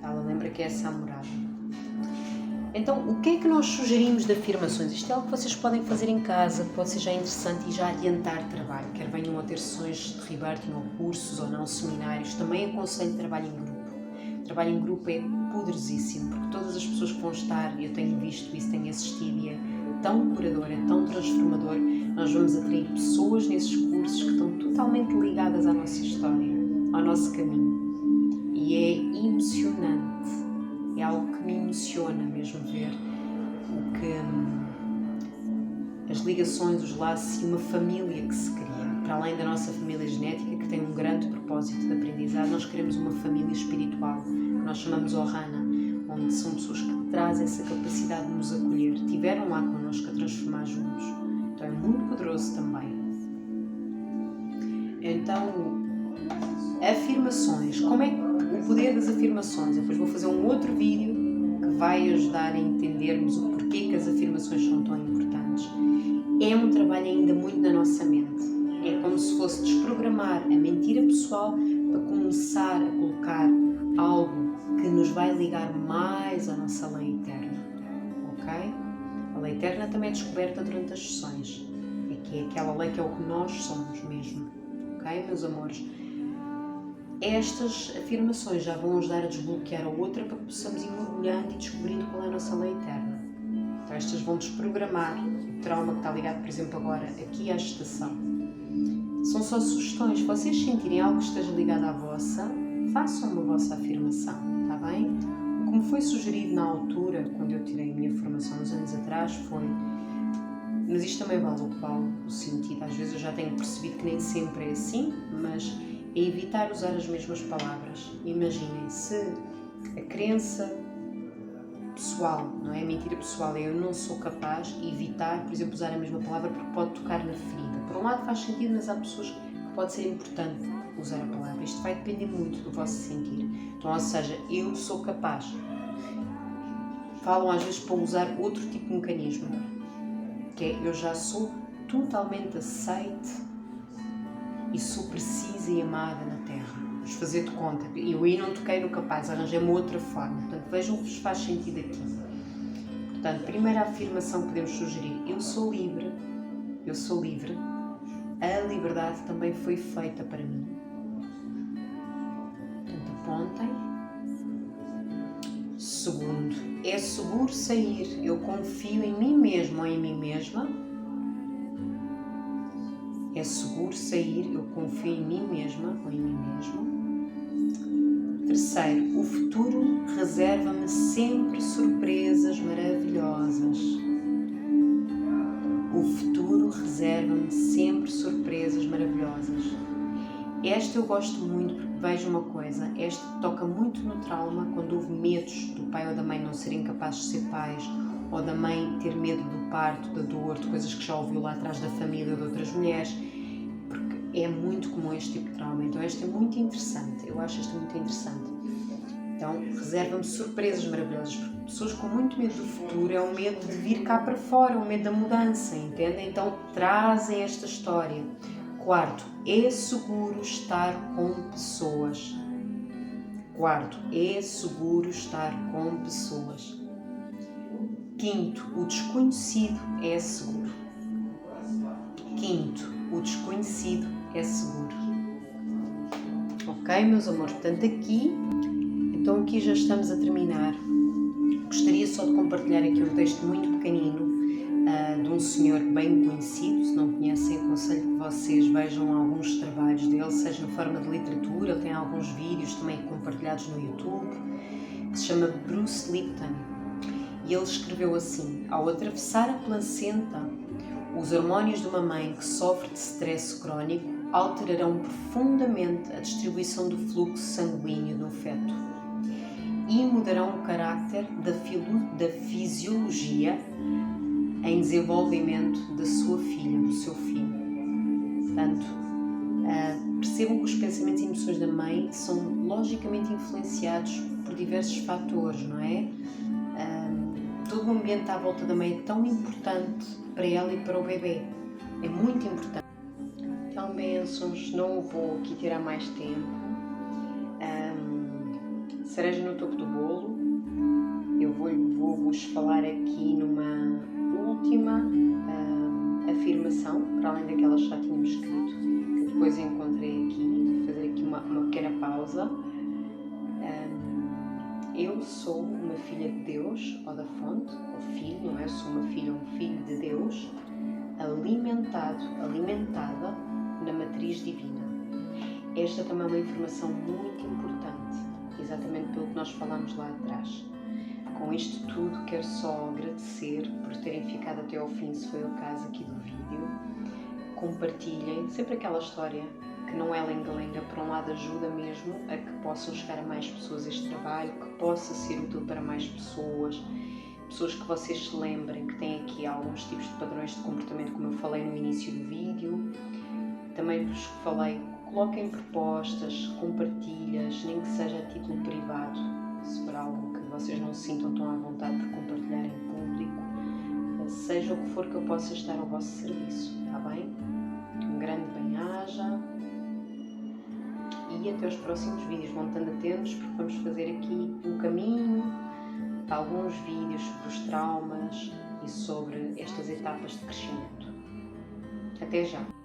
Ela lembra que é essa a morada. Então, o que é que nós sugerimos de afirmações? Isto é algo que vocês podem fazer em casa, que pode ser já interessante e já adiantar trabalho. Quer venham a ter sessões de rebirthing ou cursos ou não, seminários. Também aconselho trabalho em grupo. Trabalho em grupo é poderosíssimo, porque todas as pessoas que vão estar, e eu tenho visto isso, tenho assistido, e é tão curador, é tão transformador. Nós vamos atrair pessoas nesses cursos que estão totalmente ligadas à nossa história, ao nosso caminho. E é emocionante. É algo que me emociona mesmo ver as ligações, os laços e uma família que se cria. para além da nossa família genética, que tem um grande propósito de aprendizado, nós queremos uma família espiritual, que nós chamamos Ohana, onde são pessoas que trazem essa capacidade de nos acolher, tiveram lá connosco a transformar juntos. Então é muito poderoso também. Então, afirmações. Como é o poder das afirmações? Depois vou fazer um outro vídeo que vai ajudar a entendermos o porquê que as afirmações são tão importantes. É um trabalho ainda muito na nossa mente. É como se fosse desprogramar a mentira pessoal para começar a colocar algo que nos vai ligar mais à nossa lei eterna. Ok? A lei eterna também é descoberta durante as sessões. É aquela lei que é o que nós somos mesmo. Ok, meus amores? Estas afirmações já vão ajudar a desbloquear a outra para que possamos ir mergulhando e descobrindo qual é a nossa lei eterna. Então estas vão desprogramar o trauma que está ligado, por exemplo, agora aqui à gestação. São só sugestões. Se vocês sentirem algo que esteja ligado à vossa, façam uma vossa afirmação, está bem? O que me foi sugerido na altura, quando eu tirei a minha formação uns anos atrás, foi... Mas isto também vale o sentido. Às vezes eu já tenho percebido que nem sempre é assim, mas é evitar usar as mesmas palavras. Imaginem, se a crença pessoal, não é? A mentira pessoal é eu não sou capaz, e evitar, por exemplo, usar a mesma palavra porque pode tocar na ferida. Por um lado faz sentido, mas há pessoas que pode ser importante usar a palavra. Isto vai depender muito do vosso sentir. Então, ou seja, eu sou capaz. Falam às vezes para usar outro tipo de mecanismo, que é eu já sou totalmente aceite e sou precisa e amada na Terra. Vamos fazer de conta. Eu aí não toquei no capaz, arranjei uma outra forma. Portanto, vejam o que vos faz sentido aqui. Portanto, primeira afirmação que podemos sugerir. Eu sou livre. Eu sou livre. A liberdade também foi feita para mim. Portanto, apontem. Segundo, é seguro sair. Eu confio em mim mesmo ou em mim mesma. É seguro sair. Eu confio em mim mesma ou em mim mesmo. Terceiro, o futuro reserva-me sempre surpresas maravilhosas. O futuro reserva-me sempre surpresas maravilhosas. Esta eu gosto muito porque vejo uma coisa, esta toca muito no trauma quando houve medos do pai ou da mãe não serem capazes de ser pais, ou da mãe ter medo do parto, da dor, de coisas que já ouviu lá atrás da família ou de outras mulheres, porque é muito comum este tipo de trauma. Então esta é muito interessante, eu acho esta muito interessante. Então reserva-me surpresas maravilhosas, porque pessoas com muito medo do futuro é o medo de vir cá para fora, é o medo da mudança, entendem? Então trazem esta história. Quarto, é seguro estar com pessoas. Quarto, é seguro estar com pessoas. Quinto, o desconhecido é seguro. Quinto, o desconhecido é seguro. Ok, meus amores? Portanto, aqui já estamos a terminar. Gostaria só de compartilhar aqui um texto muito pequenino de um senhor bem conhecido. Se não conhecem, aconselho que vocês vejam alguns trabalhos dele, seja na forma de literatura. Ele tem alguns vídeos também compartilhados no YouTube, que se chama Bruce Lipton. E ele escreveu assim: ao atravessar a placenta, os hormônios de uma mãe que sofre de stress crónico alterarão profundamente a distribuição do fluxo sanguíneo do feto e mudarão o caráter da fisiologia em desenvolvimento da sua filha, do seu filho. Portanto, percebam que os pensamentos e emoções da mãe são logicamente influenciados por diversos fatores, não é? Todo o ambiente à volta da mãe é tão importante para ela e para o bebê. É muito importante. Então, bênçãos, não vou aqui tirar mais tempo. Cereja no topo do bolo. Eu vou-vos falar aqui numa última afirmação, para além daquelas que já tínhamos escrito, que depois encontrei aqui. Vou fazer aqui uma pequena pausa. Eu sou uma filha de Deus, ou da fonte, ou filho, não é? Eu sou uma filha ou um filho de Deus, alimentada na matriz divina. Esta também é uma informação muito importante, exatamente pelo que nós falámos lá atrás. Com isto tudo, quero só agradecer por terem ficado até ao fim, se foi o caso aqui do vídeo. compartilhem sempre aquela história que não é lenga-lenga. Por um lado ajuda mesmo a que possam chegar a mais pessoas este trabalho, que possa ser útil para mais pessoas que vocês se lembrem que têm aqui alguns tipos de padrões de comportamento, como eu falei no início do vídeo. Também vos falei, coloquem propostas, compartilhas, nem que seja a título privado, se for algo que vocês não se sintam tão à vontade por compartilhar em público, seja o que for que eu possa estar ao vosso serviço, está bem? Um grande bem-aja e até os próximos vídeos. Vão estando atentos porque vamos fazer aqui um caminho, alguns vídeos sobre os traumas e sobre estas etapas de crescimento. Até já!